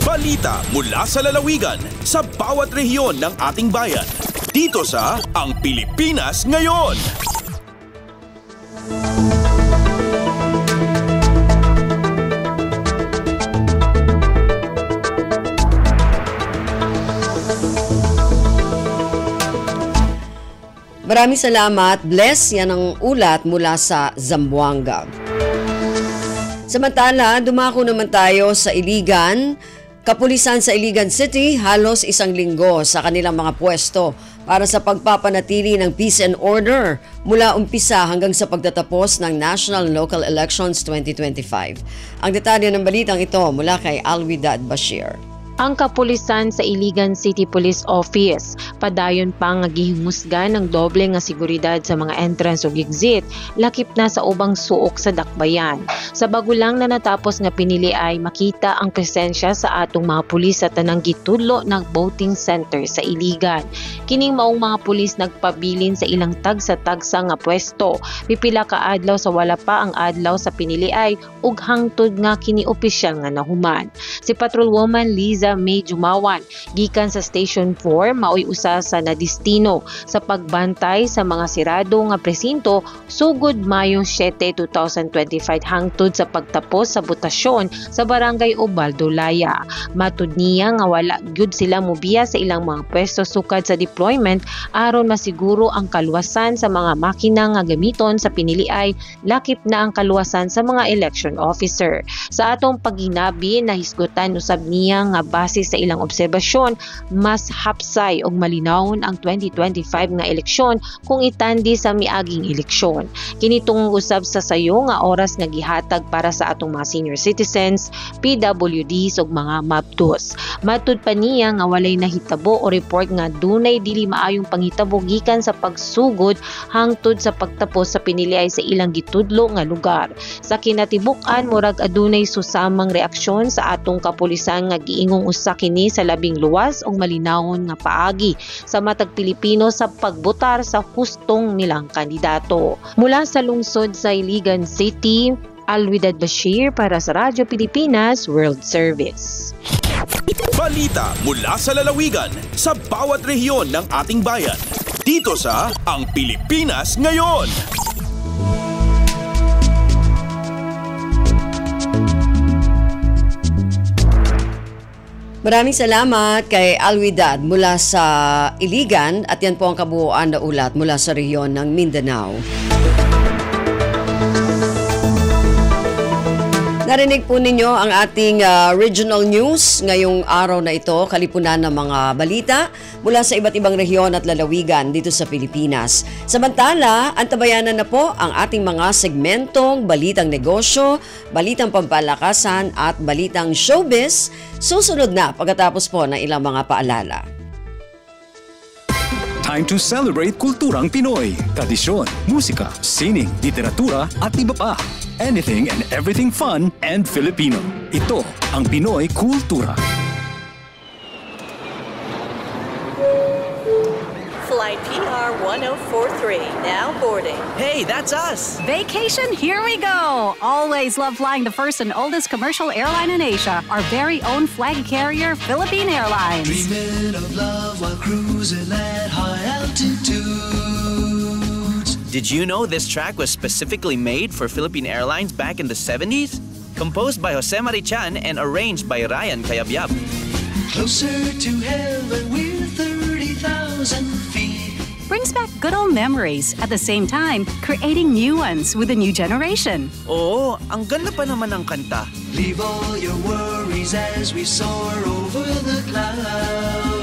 Balita mula sa lalawigan sa bawat rehiyon ng ating bayan. Dito sa Ang Pilipinas Ngayon. Maraming salamat, Bless. Yan ang ulat mula sa Zamboanga. Samantala, dumako naman tayo sa Iligan. Kapulisan sa Iligan City halos isang linggo sa kanilang mga pwesto para sa pagpapanatili ng peace and order mula umpisa hanggang sa pagtatapos ng National and Local Elections 2025. Ang detalye ng balitang ito mula kay Alwidad Bashir. Ang kapulisan sa Iligan City Police Office padayon pa nga gihimusga ng doble nga seguridad sa mga entrance ug exit lakip na sa ubang suok sa dakbayan. Sa bagulang na natapos nga pinili ay makita ang presensya sa atong mga pulis sa tanang gitudlo ng voting center sa Iligan. Kining maong mga pulis nagpabilin sa ilang tagsa-tagsa nga pwesto. Pipila ka adlaw sa wala pa ang adlaw sa pinili ay ug hangtod nga kini opisyal nga nahuman. Si Patrolwoman Liza May Jumawan gikan sa Station 4 maoy usa sa nadistino sa pagbantay sa mga sirado nga presinto sugod Mayo 7, 2025 hangtod sa pagtapos sa botasyon sa Barangay Ubaldo Laya. Matud niya nga wala gyud sila mobiya sa ilang mga pwesto sukad sa deployment aron masiguro ang kaluwasan sa mga makina nga gamiton sa piniliay lakip na ang kaluwasan sa mga election officer. Sa atong paginabi nahisgutan usab niya nga base sa ilang obserbasyon, mas hapsay og malinawon ang 2025 nga eleksyon kung itandi sa miaging eleksyon. Kinitong usab sa sayo nga oras nga gihatag para sa atong mga senior citizens, PWDs ug mga mabtos. Matud pa niya nga walay nahitabo o report nga dunay dili maayong panghitabo gikan sa pagsugod hangtod sa pagtapos sa piniliay sa ilang gitudlo nga lugar. Sa kinatibuk-an murag adunay susamang reaksyon sa atong kapulisan nga giingong usa kini sa labing luwas ug malinawon nga paagi sa matag Pilipino sa pagbotar sa hustong nilang kandidato. Mula sa lungsod sa Iligan City, Alwidad Bashir para sa Radyo Pilipinas World Service. Balita mula sa lalawigan sa bawat rehiyon ng ating bayan. Dito sa Ang Pilipinas Ngayon. Maraming salamat kay Alwidad mula sa Iligan at yan po ang kabuuan na ulat mula sa rehiyon ng Mindanao. Narinig po ninyo ang ating regional news ngayong araw na ito, kalipunan ng mga balita mula sa iba't ibang rehiyon at lalawigan dito sa Pilipinas. Samantala, antabayanan na po ang ating mga segmentong Balitang Negosyo, Balitang Pampalakasan at Balitang Showbiz. Susunod na pagkatapos po ng ilang mga paalala. Time to celebrate kulturang Pinoy. Tradisyon, musika, sining, literatura at iba pa. Anything and everything fun and Filipino. Ito ang Pinoy Kultura. Flight PR 1043, now boarding. Hey, that's us! Vacation, here we go! Always love flying the first and oldest commercial airline in Asia, our very own flag carrier, Philippine Airlines. Dreaming of love while cruising at high altitudes. Did you know this track was specifically made for Philippine Airlines back in the 70s? Composed by Jose Marichan and arranged by Ryan Cayabyab. Closer to heaven with 30,000 feet. Brings back good old memories, at the same time, creating new ones with a new generation. Oo, ang ganda pa naman ng kanta. Leave all your worries as we soar over the clouds.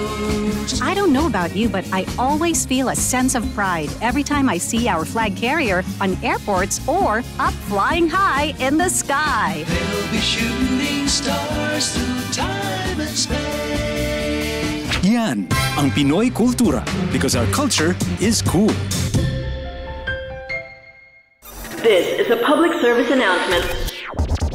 I don't know about you, but I always feel a sense of pride every time I see our flag carrier on airports or up flying high in the sky. They'll be shooting stars through time and space. Yan ang Pinoy Kultura because our culture is cool. This is a public service announcement.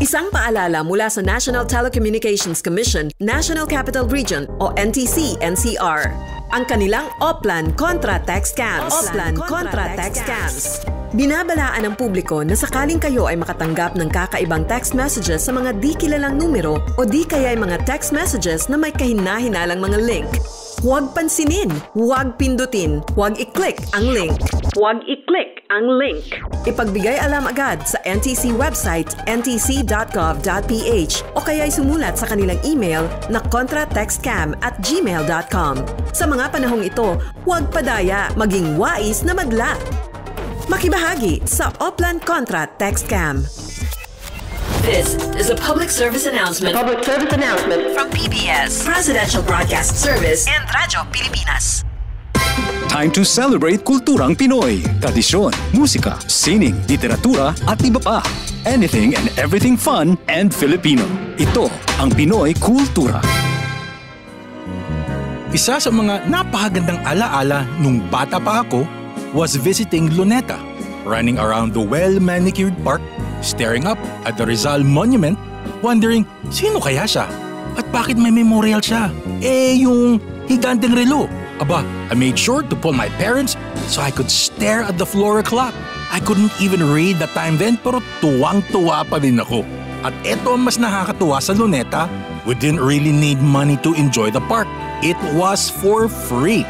Isang paalala mula sa National Telecommunications Commission, National Capital Region o NTC-NCR. Ang kanilang Oplan Contra Text Scams. Oplan Contra Text Scams. Binabalaan ng publiko na sakaling kayo ay makatanggap ng kakaibang text messages sa mga di kilalang numero o di kaya ay mga text messages na may kahina-hinalang mga link. Huwag pansinin, huwag pindutin, huwag i-click ang link. Huwag i-click ang link. Ipagbigay alam agad sa NTC website ntc.gov.ph o kaya'y sumulat sa kanilang email na contratextcam@gmail.com. Sa mga panahong ito, huwag padaya, maging wais na madla. Makibahagi sa Oplan Contra Text Scam. This is a public service announcement. Public service announcement from PBS, Presidential Broadcast Service, and Radyo Pilipinas. Time to celebrate kulturang Pinoy. Tradisyon, musika, sining, literatura at iba pa. Anything and everything fun and Filipino. Ito ang Pinoy Kultura. Isa sa mga napakagandang alaala nung bata pa ako was visiting Luneta, running around the well-manicured park, staring up at the Rizal Monument, wondering sino kaya siya at bakit may memorial siya. Yung higanteng relo. Aba, I made sure to pull my parents so I could stare at the floor clock. I couldn't even read the time then pero tuwang-tuwa pa din ako. At eto ang mas nakakatuwa sa Luneta, we didn't really need money to enjoy the park. It was for free.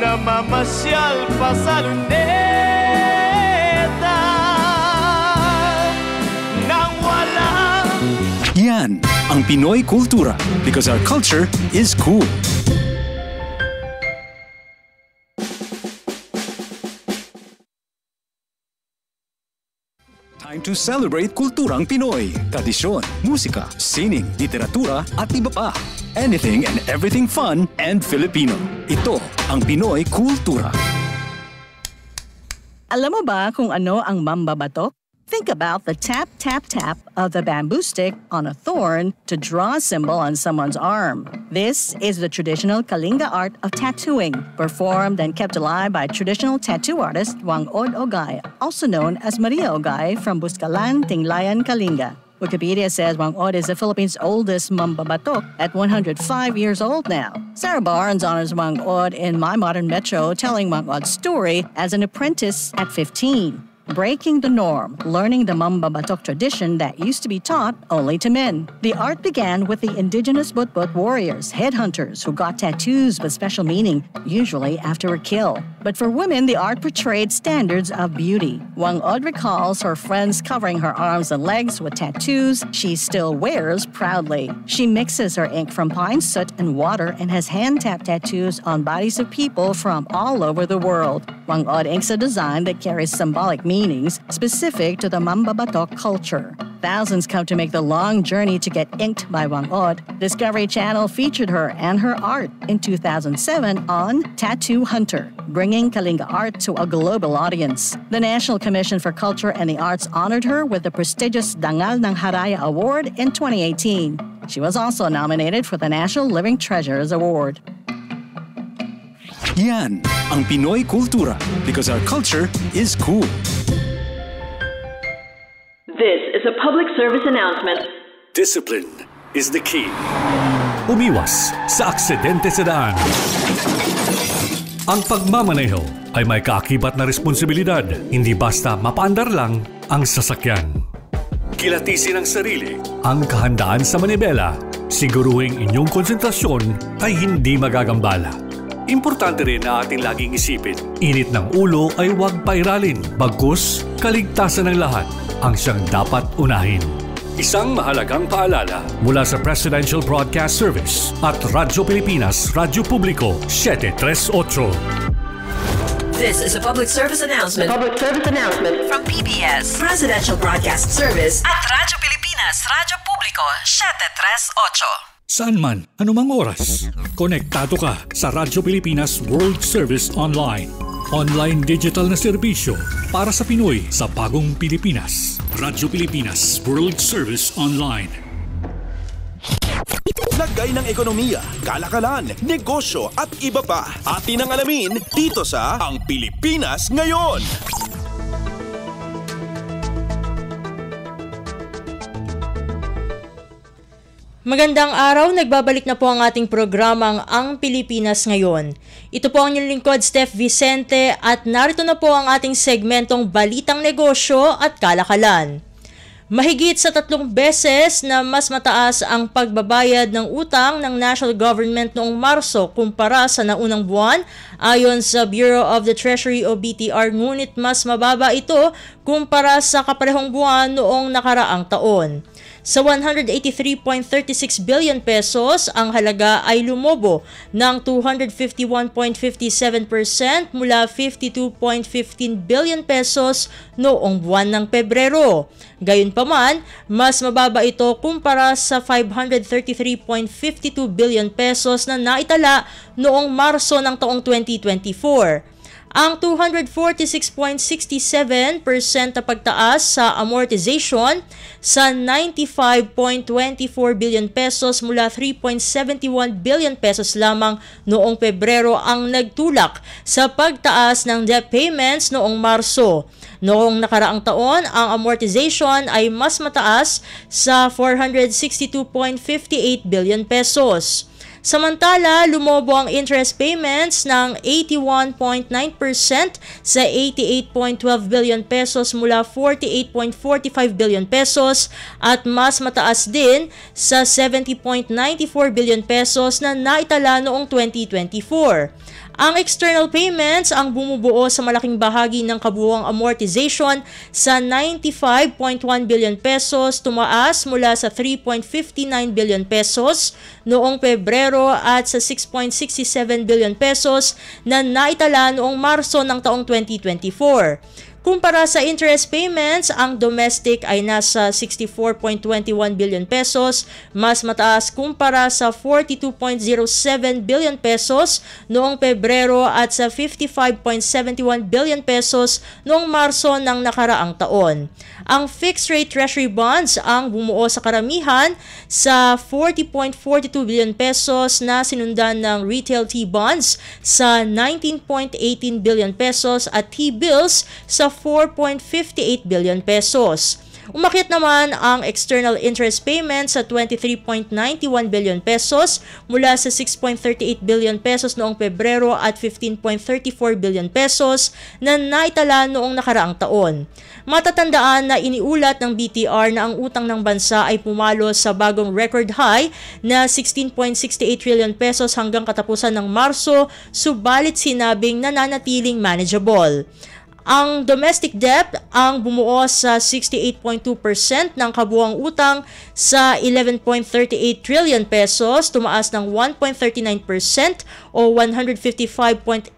Namamasyal pa sa Luneta nang walang Yan ang Pinoy Kultura because our culture is cool. Time to celebrate kulturang Pinoy. Tradisyon, musika, sining, literatura at iba pa. Anything and everything fun and Filipino. Ito ang Pinoy Kultura. Alam mo ba kung ano ang mambabatok? Think about the tap, tap, tap of the bamboo stick on a thorn to draw a symbol on someone's arm. This is the traditional Kalinga art of tattooing, performed and kept alive by traditional tattoo artist Wangod Ogay, also known as Maria Ogay from Buscalan, Tinglayan, Kalinga. Wikipedia says Wangod is the Philippines' oldest mambabatok at 105 years old now. Sarah Barnes honors Wangod in My Modern Metro, telling Wangod's story as an apprentice at 15. Breaking the norm, learning the mambabatok tradition that used to be taught only to men. The art began with the indigenous Butbut warriors, headhunters, who got tattoos with special meaning, usually after a kill. But for women, the art portrayed standards of beauty. Wangod recalls her friends covering her arms and legs with tattoos she still wears proudly. She mixes her ink from pine soot and water and has hand-tapped tattoos on bodies of people from all over the world. Wangod inks a design that carries symbolic meanings specific to the mambabatok culture. Thousands come to make the long journey to get inked by Wangod. Discovery Channel featured her and her art in 2007 on Tattoo Hunter, bringing Kalinga art to a global audience. The National Commission for Culture and the Arts honored her with the prestigious Dangal ng Haraya Award in 2018. She was also nominated for the National Living Treasures Award. Yan ang Pinoy Kultura because our culture is cool. This is a public service announcement. Discipline is the key. Umiwas sa aksidente sa daan. Ang pagmamaneho ay may kaakibat na responsibilidad, hindi basta mapaandar lang ang sasakyan. Kilatisin ang sarili, ang kahandaan sa manibela, siguruhing inyong konsentrasyon ay hindi magagambala. Importante rin na ating laging isipin, init ng ulo ay huwag pairalin, bagkus kaligtasan ng lahat ang siyang dapat unahin. Isang mahalagang paalala mula sa Presidential Broadcast Service at Radyo Pilipinas, Radyo Publiko 738. This is a public service announcement. Public service announcement from PBS, Presidential Broadcast Service at Radyo Pilipinas, Radyo Publiko 738. Saan man, anumang oras, konektado ka sa Radyo Pilipinas World Service Online. Online digital na serbisyo para sa Pinoy sa bagong Pilipinas. Radyo Pilipinas World Service Online. Lagay ng ekonomiya, kalakalan, negosyo at iba pa. Atin ang alamin dito sa Ang Pilipinas Ngayon. Magandang araw, nagbabalik na po ang ating programang Ang Pilipinas Ngayon. Ito po ang inyong lingkod, Steph Vicente, at narito na po ang ating segmentong Balitang Negosyo at Kalakalan. Mahigit sa 3 beses na mas mataas ang pagbabayad ng utang ng national government noong Marso kumpara sa naunang buwan ayon sa Bureau of the Treasury o BTR, ngunit mas mababa ito kumpara sa kaparehong buwan noong nakaraang taon. Sa 183.36 billion pesos, ang halaga ay lumobo ng 251.57% mula 52.15 billion pesos noong buwan ng Pebrero. Gayunpaman, mas mababa ito kumpara sa 533.52 billion pesos na naitala noong Marso ng taong 2024. Ang 246.67% na pagtaas sa amortization sa 95.24 billion pesos mula 3.71 billion pesos lamang noong Pebrero ang nagtulak sa pagtaas ng debt payments noong Marso. Noong nakaraang taon, ang amortization ay mas mataas sa 462.58 billion pesos. Samantala, lumobo ang interest payments ng 81.9% sa 88.12 billion pesos mula 48.45 billion pesos at mas mataas din sa 70.94 billion pesos na naitala noong 2024. Ang external payments ang bumubuo sa malaking bahagi ng kabuuang amortization sa 95.1 billion pesos, tumaas mula sa 3.59 billion pesos noong Pebrero at sa 6.67 billion pesos na naitala noong Marso ng taong 2024. Kumpara sa interest payments, ang domestic ay nasa 64.21 billion pesos, mas mataas kumpara sa 42.07 billion pesos noong Pebrero at sa 55.71 billion pesos noong Marso ng nakaraang taon. Ang fixed rate treasury bonds ang bumuo sa karamihan sa 40.42 billion pesos na sinundan ng retail T-bonds sa 19.18 billion pesos at T-bills sa 4.58 billion pesos. Umakyat naman ang external interest payments sa 23.91 billion pesos mula sa 6.38 billion pesos noong Pebrero at 15.34 billion pesos na naitala noong nakaraang taon. Matatandaan na iniulat ng BTR na ang utang ng bansa ay pumalo sa bagong record high na 16.68 trillion pesos hanggang katapusan ng Marso, subalit sinabing nananatiling manageable. Ang domestic debt ang bumuo sa 68.2% ng kabuuang utang sa 11.38 trillion pesos, tumaas ng 1.39% o 155.83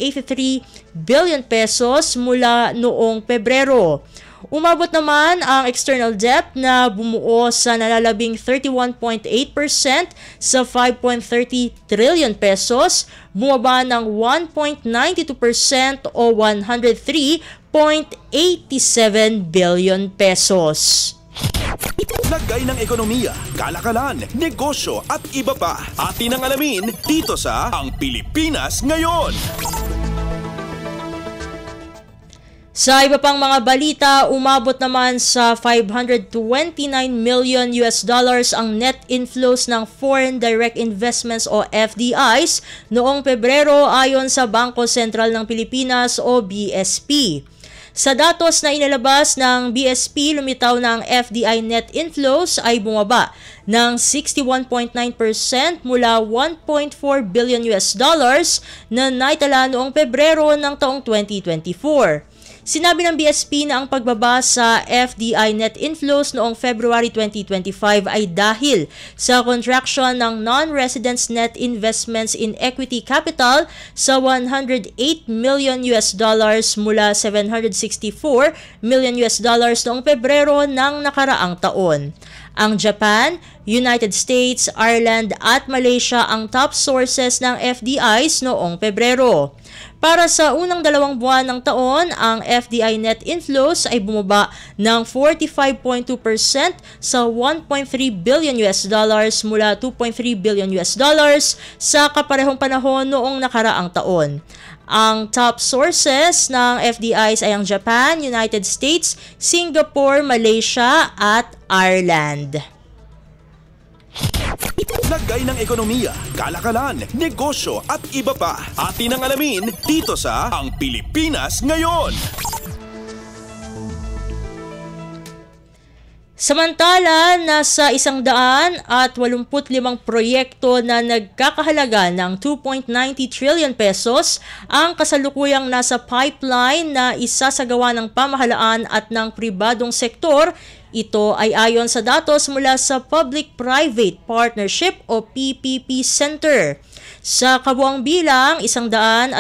billion pesos mula noong Pebrero. Umabot naman ang external debt na bumuo sa nalalabing 31.8% sa 5.30 trillion pesos, bumaba ng 1.92% o 103.87 billion pesos. Lagay ng ekonomiya, kalakalan, negosyo at iba pa. Atin ang alamin dito sa Ang Pilipinas Ngayon. Sa iba pang mga balita, umabot naman sa $529 million ang net inflows ng foreign direct investments o FDIs noong Pebrero ayon sa Bangko Sentral ng Pilipinas o BSP. Sa datos na inilabas ng BSP, lumitaw na ang FDI net inflows ay bumaba ng 61.9% mula $1.4 billion na naitala noong Pebrero ng taong 2024. Sinabi ng BSP na ang pagbaba sa FDI net inflows noong February 2025 ay dahil sa contraction ng non-residents net investments in equity capital sa $108 million mula $764 million noong Pebrero ng nakaraang taon. Ang Japan, United States, Ireland at Malaysia ang top sources ng FDIs noong Pebrero. Para sa unang 2 buwan ng taon, ang FDI net inflows ay bumaba ng 45.2% sa $1.3 billion mula $2.3 billion sa kaparehong panahon noong nakaraang taon. Ang top sources ng FDIs ay ang Japan, United States, Singapore, Malaysia at Ireland. Lagay ng ekonomiya, kalakalan, negosyo at iba pa. Atin ang alamin dito sa Ang Pilipinas Ngayon. Samantala, nasa 185 proyekto na nagkakahalaga ng 2.90 trillion pesos ang kasalukuyang nasa pipeline na isasagawa ng pamahalaan at ng pribadong sektor. Ito ay ayon sa datos mula sa Public-Private Partnership o PPP Center. Sa kabuang bilang, 122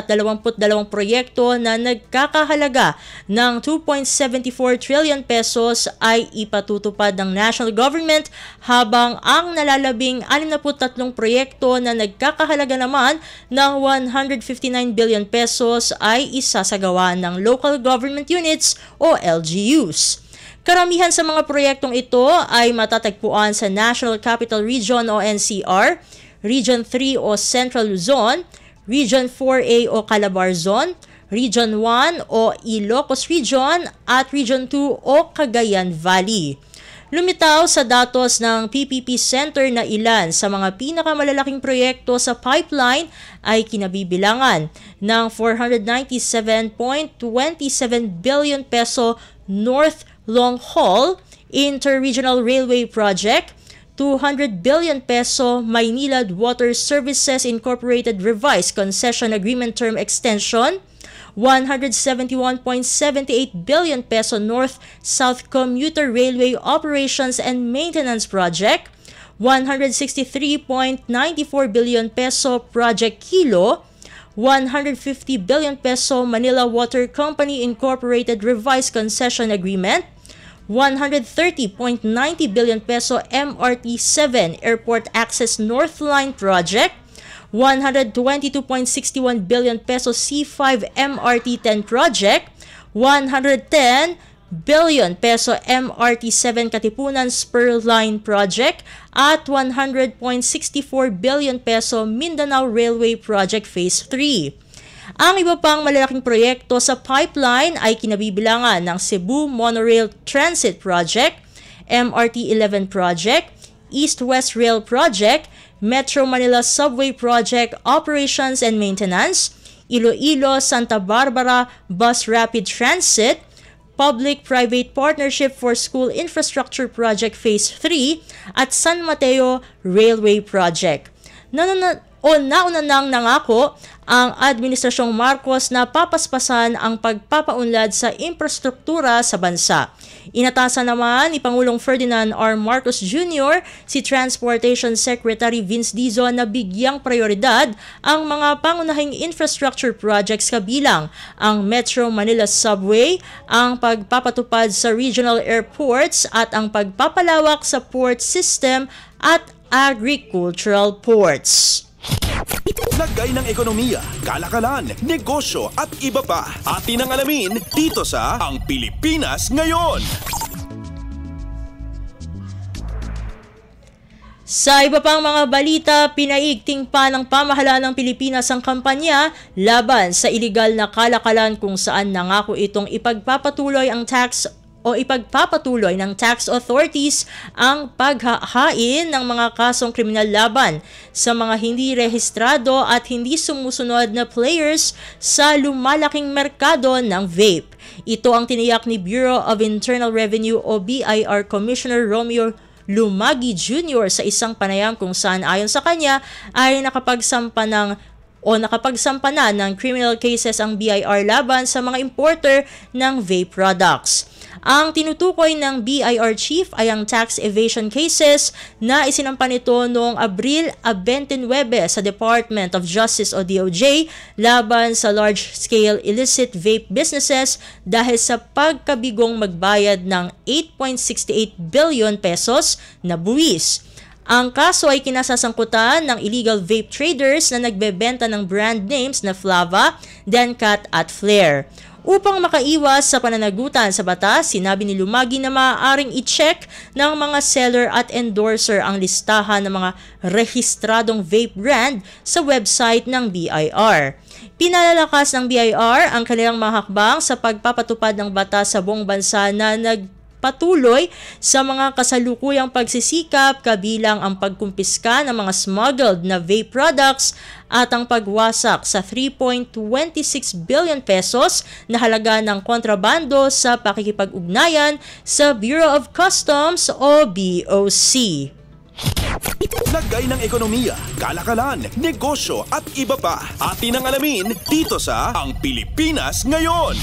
proyekto na nagkakahalaga ng 2.74 trillion pesos ay ipatutupad ng national government, habang ang nalalabing 63 proyekto na nagkakahalaga naman ng 159 billion pesos ay isasagawa ng local government units o LGUs. Karamihan sa mga proyektong ito ay matatagpuan sa National Capital Region o NCR, Region 3 o Central Luzon, Region 4A o Calabar Zone, Region 1 o Ilocos Region, at Region 2 o Cagayan Valley. Lumitaw sa datos ng PPP Center na ilan sa mga pinakamalalaking proyekto sa pipeline ay kinabibilangan ng 497.27 billion peso North Long Haul Inter-Regional Railway Project, 200 billion peso Maynilad Water Services Incorporated Revised Concession Agreement Term Extension, 171.78 billion peso North-South Commuter Railway Operations and Maintenance Project, 163.94 billion peso Project Kilo, 150 billion peso Manila Water Company Incorporated Revised Concession Agreement, 130.90 billion peso MRT-7 Airport Access North Line Project, 122.61 billion peso C5 MRT-10 Project, 110 billion peso MRT-7 Katipunan Spur Line Project, at 100.64 billion peso Mindanao Railway Project Phase 3. Ang iba pang malalaking proyekto sa pipeline ay kinabibilangan ng Cebu Monorail Transit Project, MRT-11 Project, East-West Rail Project, Metro Manila Subway Project Operations and Maintenance, Iloilo-Santa Barbara Bus Rapid Transit, Public-Private Partnership for School Infrastructure Project Phase 3, at San Mateo Railway Project. Nauna nang nangako ang Administrasyong Marcos na papaspasan ang pagpapaunlad sa infrastruktura sa bansa. Inatasan naman ni Pangulong Ferdinand R. Marcos Jr. si Transportation Secretary Vince Dizon na bigyang prioridad ang mga pangunahing infrastructure projects kabilang ang Metro Manila Subway, ang pagpapatupad sa regional airports, at ang pagpapalawak sa port system at agricultural ports. Lagay ng ekonomiya, kalakalan, negosyo at iba pa. Atin ang alamin dito sa Ang Pilipinas Ngayon. Sa iba pang mga balita, pinaigting pa ng pamahalaan ng Pilipinas ang kampanya laban sa iligal na kalakalan kung saan nangako itong ipagpapatuloy ng tax authorities ang paghahain ng mga kasong kriminal laban sa mga hindi rehistrado at hindi sumusunod na players sa lumalaking merkado ng vape. Ito ang tiniyak ni Bureau of Internal Revenue o BIR Commissioner Romeo Lumagi Jr. sa isang panayam kung saan ayon sa kanya ay nakapagsampa na ng criminal cases ang BIR laban sa mga importer ng vape products. Ang tinutukoy ng BIR chief ay ang tax evasion cases na isinampa nito noong Abril 29 sa Department of Justice o DOJ laban sa large-scale illicit vape businesses dahil sa pagkabigong magbayad ng 8.68 billion pesos na buwis. Ang kaso ay kinasasangkutan ng illegal vape traders na nagbebenta ng brand names na Flava, Dencat at Flair. Upang makaiwas sa pananagutan sa batas, sinabi ni Lumagi na maaaring i-check ng mga seller at endorser ang listahan ng mga rehistradong vape brand sa website ng BIR. Pinalalakas ng BIR ang kanilang mga hakbang sa pagpapatupad ng batas sa buong bansa na patuloy sa mga kasalukuyang pagsisikap kabilang ang pagkumpiska ng mga smuggled na vape products at ang pagwasak sa 3.26 billion pesos na halaga ng kontrabando sa pakikipag-ugnayan sa Bureau of Customs o BOC. Lagay ng ekonomiya, kalakalan, negosyo at iba pa. Atin ang alamin dito sa Ang Pilipinas Ngayon.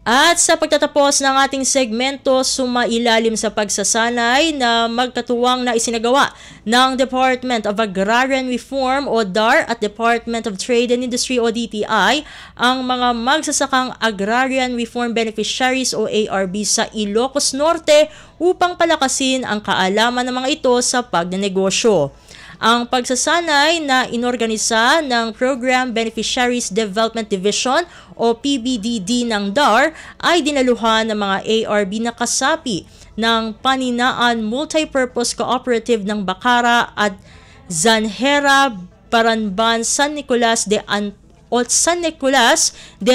At sa pagtatapos ng ating segmento, sumailalim sa pagsasanay na magkatuwang na isinagawa ng Department of Agrarian Reform o DAR at Department of Trade and Industry o DTI ang mga magsasakang Agrarian Reform Beneficiaries o ARB sa Ilocos Norte upang palakasin ang kaalaman ng mga ito sa pagnenegosyo. Ang pagsasanay na inorganisa ng Program Beneficiaries Development Division o PBDD ng DAR ay dinaluhan ng mga ARB na kasapi ng Paninaan Multipurpose Cooperative ng Bacara at Zanhera Baranban San Nicolas de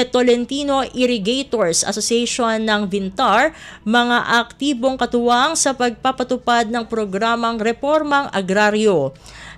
Tolentino Irrigators Association ng Vintar, mga aktibong katuwang sa pagpapatupad ng programang Reformang Agraryo.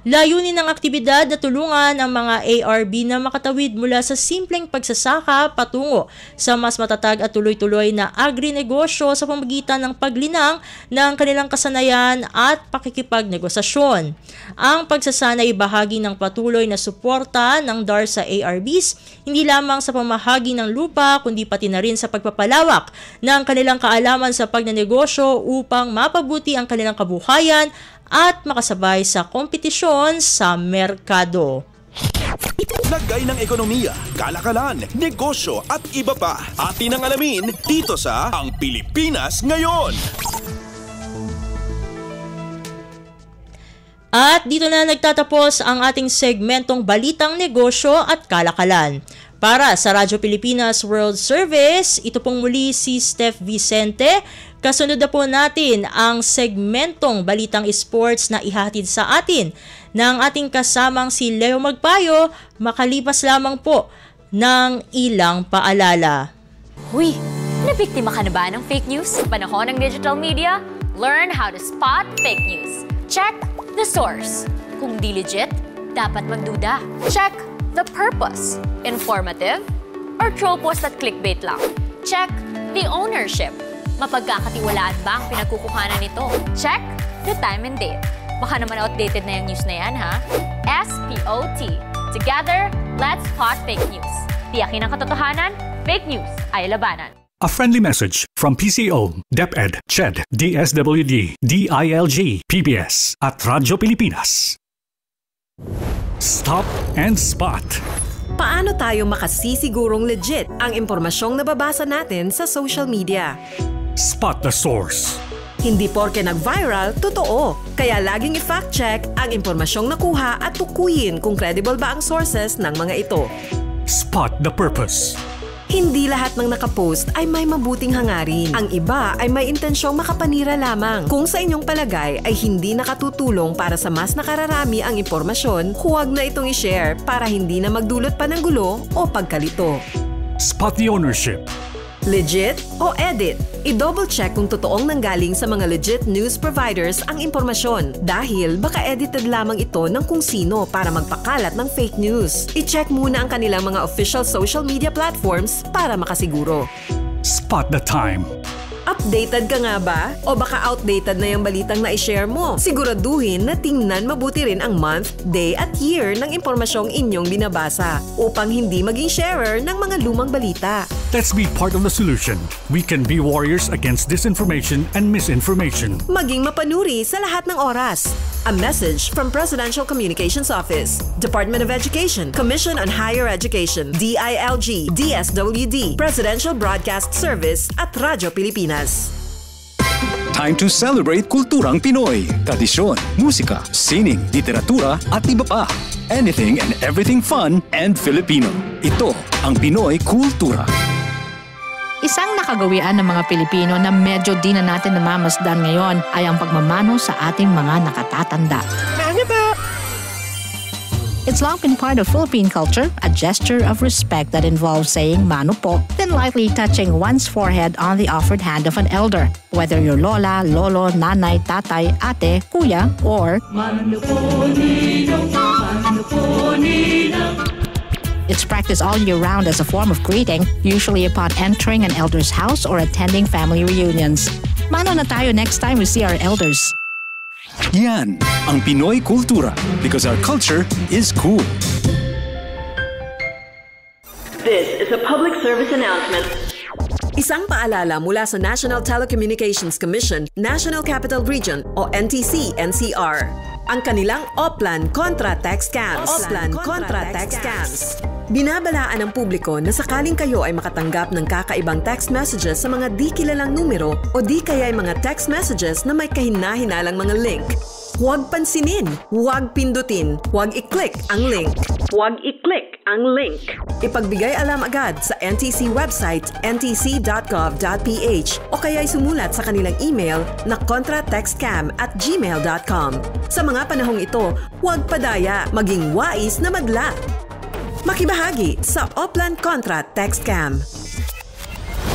Layunin ng aktibidad na tulungan ang mga ARB na makatawid mula sa simpleng pagsasaka patungo sa mas matatag at tuloy-tuloy na agrinegosyo sa pamamagitan ng paglinang ng kanilang kasanayan at pakikipagnegosasyon. Ang pagsasanay bahagi ng patuloy na suporta ng DAR sa ARBs, hindi lamang sa pamahagi ng lupa kundi pati na rin sa pagpapalawak ng kanilang kaalaman sa pagnenegosyo upang mapabuti ang kanilang kabuhayan at makasabay sa kompetisyon sa merkado. Lagay ng ekonomiya, kalakalan, negosyo at iba pa. Atin ang alamin dito sa Ang Pilipinas Ngayon. At dito na nagtatapos ang ating segmentong Balitang Negosyo at Kalakalan. Para sa Radyo Pilipinas World Service, ito pong muli si Steph Vicente. Kasunod na po natin ang segmentong Balitang Sports na ihatid sa atin ng ating kasamang si Leo Magpayo, makalipas lamang po ng ilang paalala. Huy, nabiktima ka na ba ng fake news sa panahon ng digital media? Learn how to spot fake news. Check the source. Kung di legit, dapat magduda. Check the purpose. Informative or troll post at clickbait lang. Check the ownership. Mapagkakatiwalaan ba ang pinagkukuhanan nito? Check the time and date. Baka naman outdated na yung news na yan, ha? SPOT. Together, let's spot fake news. Tiyakin ang katotohanan, fake news ay labanan. A friendly message from PCO, DepEd, CHED, DSWD, DILG, PBS at Radyo Pilipinas. Stop and Spot. Paano tayo makasisigurong legit ang impormasyong nababasa natin sa social media? Spot the source. Hindi porke nag-viral, totoo. Kaya laging i-fact check ang impormasyong nakuha at tukuyin kung credible ba ang sources ng mga ito. Spot the purpose. Hindi lahat ng nakapost ay may mabuting hangarin. Ang iba ay may intensyong makapanira lamang. Kung sa inyong palagay ay hindi nakatutulong para sa mas nakararami ang impormasyon, huwag na itong i-share para hindi na magdulot pa ng gulo o pagkalito. Spot the ownership. Legit o edit? I-double check kung totoong nanggaling sa mga legit news providers ang impormasyon dahil baka edited lamang ito ng kung sino para magpakalat ng fake news. I-check muna ang kanilang mga official social media platforms para makasiguro. Spot the time. Updated ka nga ba? O baka outdated na yung balitang na i-share mo? Siguraduhin na tingnan mabuti rin ang month, day at year ng impormasyong inyong binabasa upang hindi maging sharer ng mga lumang balita. Let's be part of the solution. We can be warriors against disinformation and misinformation. Maging mapanuri sa lahat ng oras. A message from Presidential Communications Office, Department of Education, Commission on Higher Education, DILG, DSWD, Presidential Broadcast Service at Radyo Pilipinas. Time to celebrate kulturang Pinoy. Tradisyon, musika, sining, literatura at iba pa. Anything and everything fun and Filipino. Ito ang Pinoy Kultura. Isang nakagawian ng mga Pilipino na medyo di na natin namamasdan ngayon ay ang pagmamano sa ating mga nakatatanda. It's long been part of Philippine culture, a gesture of respect that involves saying mano po, then lightly touching one's forehead on the offered hand of an elder, whether you're lola, lolo, nanay, tatay, ate, kuya, or mano po, ninong, mano po, ninong. It's practiced all year round as a form of greeting, usually upon entering an elder's house or attending family reunions. Mano na tayo next time we see our elders. Yan ang Pinoy Kultura because our culture is cool. This is a public service announcement. Isang paalala mula sa National Telecommunications Commission, National Capital Region o NTC-NCR. Ang kanilang Oplan Contra Text Scams. Oplan Contra Text Scams. Binabalaan ng publiko na sakaling kayo ay makatanggap ng kakaibang text messages sa mga di kilalang numero o di kaya ay mga text messages na may kahina-hinalang mga link. Huwag pansinin, huwag pindutin, huwag i-click ang link. Huwag i-click ang link. Ipagbigay alam agad sa NTC website ntc.gov.ph o kaya'y sumulat sa kanilang email na contratextcam@gmail.com. Sa mga panahong ito, huwag padaya, maging wais na madla. Makibahagi sa Oplan Contra Text Scam.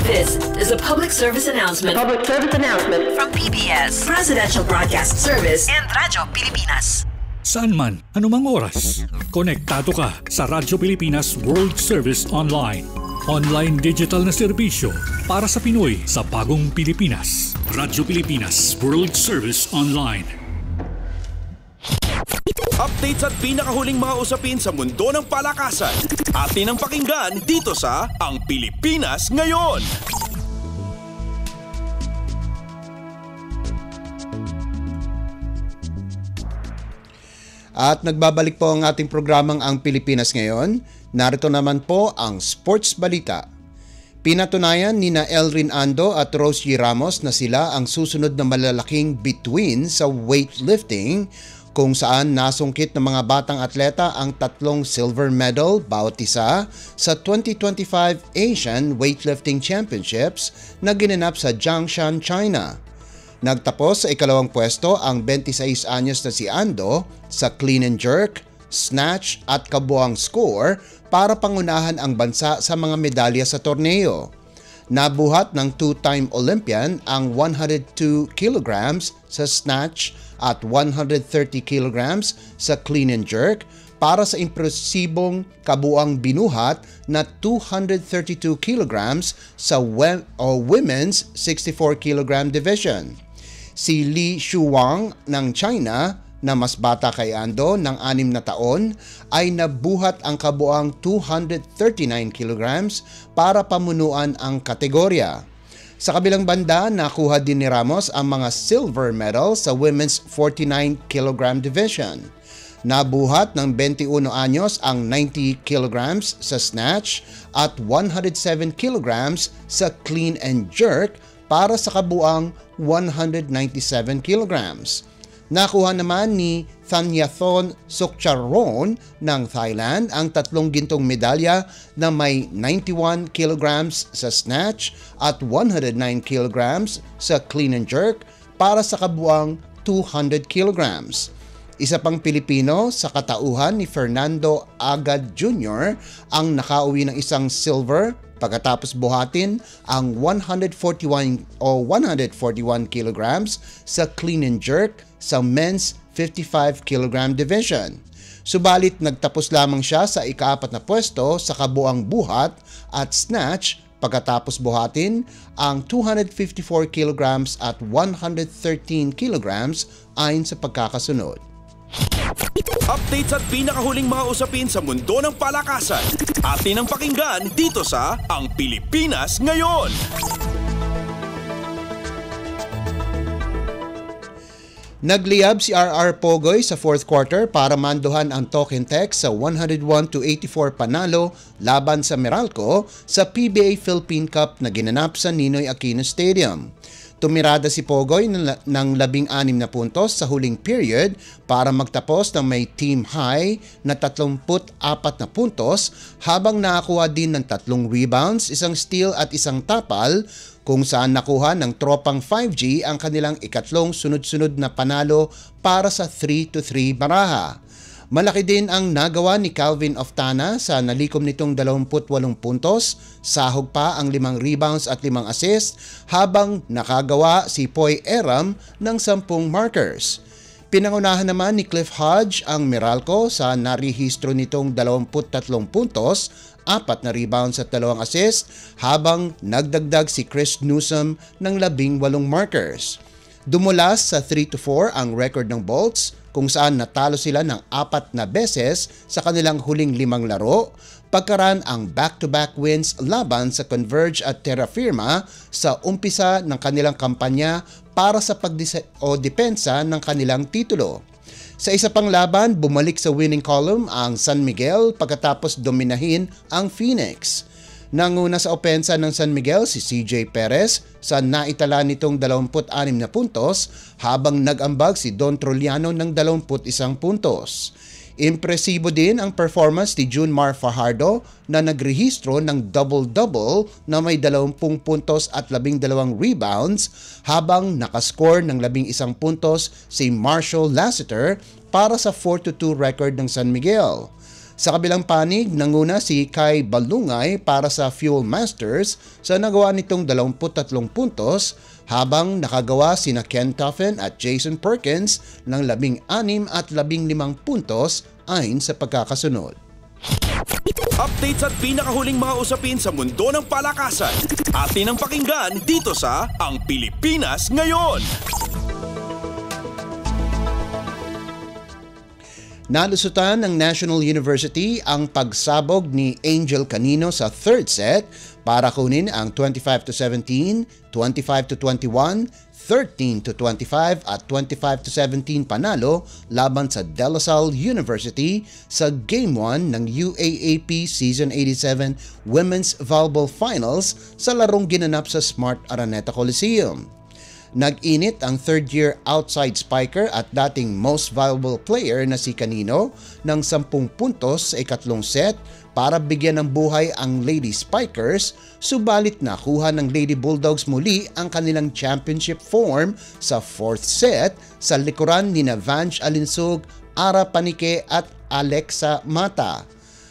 This is a public service announcement. Public service announcement from PBS, Presidential Broadcast Service, and Radyo Pilipinas. Saan man, anumang oras, konektado ka sa Radyo Pilipinas World Service Online. Online digital na serbisyo para sa Pinoy sa bagong Pilipinas. Radyo Pilipinas World Service Online. Updates at pinakahuling mga usapin sa mundo ng palakasan. Atin ang pakinggan dito sa Ang Pilipinas Ngayon. At nagbabalik po ang ating programang Ang Pilipinas Ngayon. Narito naman po ang Sports Balita. Pinatunayan ni na Elrin Ando at Rose G. Ramos na sila ang susunod na malalaking bituin sa weightlifting, kung saan nasungkit ng mga batang atleta ang 3 silver medal bawat isa sa 2025 Asian Weightlifting Championships na ginanap sa Jiangshan, China. Nagtapos sa ikalawang pwesto ang 26 anyos na si Ando sa clean and jerk, snatch at kabuang score para pangunahan ang bansa sa mga medalya sa torneo. Nabuhat ng 2-time Olympian ang 102 kilograms sa snatch at 130 kilograms sa clean and jerk para sa impresibong kabuang binuhat na 232 kilograms sa women's 64 kilogram division. Si Li Shuwang ng China na mas bata kay Ando ng 6 na taon ay nabuhat ang kabuang 239 kilograms para pamunuan ang kategorya. Sa kabilang banda, nakuha din ni Ramos ang mga silver medal sa women's 49 kilogram division. Nabuhat ng 21 anyos ang 90 kilograms sa snatch at 107 kilograms sa clean and jerk para sa kabuang 197 kilograms. Nakuha naman ni Thanyatthong Sukcharoen ng Thailand ang 3 gintong medalya na may 91 kilograms sa snatch at 109 kilograms sa clean and jerk para sa kabuang 200 kilograms. Isa pang Pilipino sa katauhan ni Fernando Agad Jr. ang nakauwi ng isang silver pagkatapos buhatin ang 141 kilograms sa clean and jerk sa men's 55 kilogram division. Subalit nagtapos lamang siya sa ika-4 na pwesto sa kabuang buhat at snatch pagkatapos buhatin ang 254 kilograms at 113 kilograms ayon sa pagkakasunod. Updates at pinakahuling mga usapin sa mundo ng palakasan. Atin ang pakinggan dito sa Ang Pilipinas Ngayon. Nagliyab si RR Pogoy sa 4th quarter para manduhan ang Token Tech sa 101-84 panalo laban sa Meralco sa PBA Philippine Cup na ginanap sa Ninoy Aquino Stadium. Tumirada si Pogoy ng 16 na puntos sa huling period para magtapos ng may team high na 34 na puntos habang nakakuha din ng 3 rebounds, 1 steal at 1 tapal, kung saan nakuha ng tropang 5G ang kanilang ikatlong sunod-sunod na panalo para sa 3-3 baraha. Malaki din ang nagawa ni Calvin Oftana sa nalikom nitong 28 puntos, sahog pa ang 5 rebounds at 5 assists habang nakagawa si Poy Eram ng 10 markers. Pinangunahan naman ni Cliff Hodge ang Meralco sa narehistro nitong 23 puntos, 4 na rebounds at 2 assists habang nagdagdag si Chris Newsom ng 18 markers. Dumulas sa 3-4 ang record ng Bolts kung saan natalo sila ng 4 na beses sa kanilang huling 5 laro, pagkaraan ang back-to-back wins laban sa Converge at Terra Firma sa umpisa ng kanilang kampanya para sa pagdepensa ng kanilang titulo. Sa isa pang laban, bumalik sa winning column ang San Miguel pagkatapos dominahin ang Phoenix. Nanguna sa opensa ng San Miguel si CJ Perez sa naitala nitong 26 na puntos habang nag-ambag si Don Troliano ng 21 puntos. Impresibo din ang performance ni Junmar Fajardo na nagrehistro ng double-double na may 20 puntos at 12 rebounds habang nakascore ng 11 puntos si Marshall Lassiter para sa 4-2 record ng San Miguel. Sa kabilang panig, nanguna si Kai Balungay para sa Fuel Masters sa nagawa nitong 23 puntos habang nakagawa sina Ken Tuffen at Jason Perkins ng 16 at 15 puntos ayon sa pagkakasunod. Updates at pinakahuling mga usapin sa mundo ng palakasan. Atin ang pakinggan dito sa Ang Pilipinas Ngayon. Nalusutan ng National University ang pagsabog ni Angel Canino sa third set para kunin ang 25-17, 25-21, 13-25 at 25-17 panalo laban sa De La Salle University sa Game 1 ng UAAP Season 87 Women's Volleyball Finals sa larong ginanap sa Smart Araneta Coliseum. Nag-init ang third-year outside spiker at dating most valuable player na si Canino ng 10 puntos sa ikatlong set para bigyan ng buhay ang Lady Spikers, subalit nakuha ng Lady Bulldogs muli ang kanilang championship form sa fourth set sa likuran ni Vange Alinsug, Ara Panique at Alexa Mata.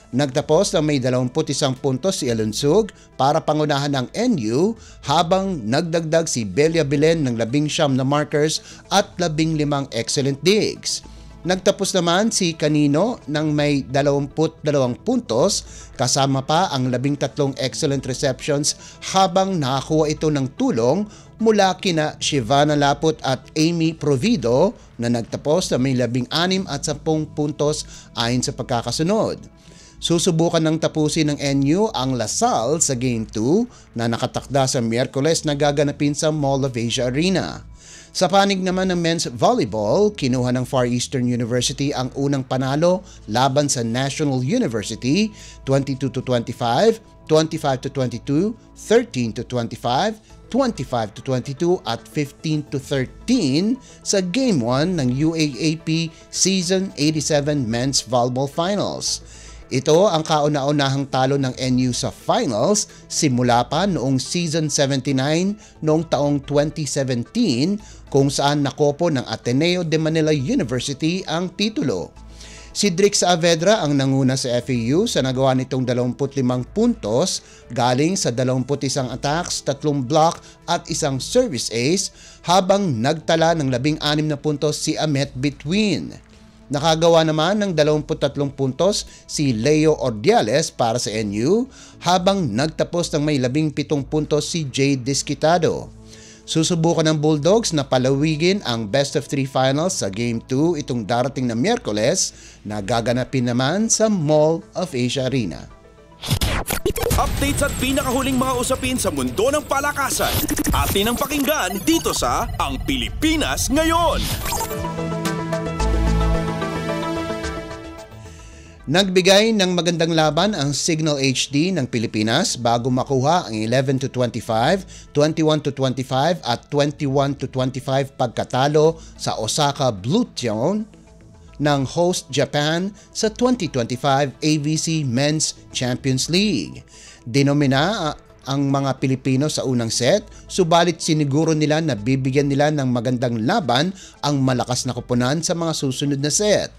Nagtapos na may 21 puntos si Alinsug para pangunahan ng NU habang nagdagdag si Belia Bilen ng 19 na markers at 15 excellent digs. Nagtapos naman si Canino ng may 22 puntos kasama pa ang 13 excellent receptions habang nakakuha ito ng tulong mula kina Shivana Laput at Amy Provido na nagtapos na may 16 at 10 puntos ayon sa pagkakasunod. Susubukan ng tapusin ng NU ang La Salle sa Game 2 na nakatakda sa Miyerkules na gaganapin sa Mall of Asia Arena. Sa panig naman ng men's volleyball, kinuha ng Far Eastern University ang unang panalo laban sa National University 22-25, 25-22, 13-25, 25-22 at 15-13 sa Game 1 ng UAAP Season 87 Men's Volleyball Finals. Ito ang kauna-unahang talo ng NU sa finals simula pa noong Season 79 noong taong 2017 kung saan nakopo ng Ateneo de Manila University ang titulo. Si Drix Saavedra ang nanguna sa FAU sa nagawa nitong 25 puntos galing sa 21 attacks, 3 block at 1 service ace habang nagtala ng 16 na puntos si Amet Between. Nakagawa naman ng 23 puntos si Leo Ordiales para sa NU habang nagtapos ng may 17 puntos si Jay Disquitado. Susubukan ng Bulldogs na palawigin ang best of 3 finals sa Game 2 itong darating na Miyerkules na gaganapin naman sa Mall of Asia Arena. Updates at pinakahuling mga usapin sa mundo ng palakasan. Atin ang pakinggan dito sa Ang Pilipinas Ngayon. Nagbigay ng magandang laban ang Signal HD ng Pilipinas bago makuha ang 11-25, 21-25 at 21-25 pagkatalo sa Osaka Blue Tone ng host Japan sa 2025 AVC Men's Champions League. Dinomina ang mga Pilipino sa unang set, subalit siniguro nila na bibigyan nila ng magandang laban ang malakas na koponan sa mga susunod na set.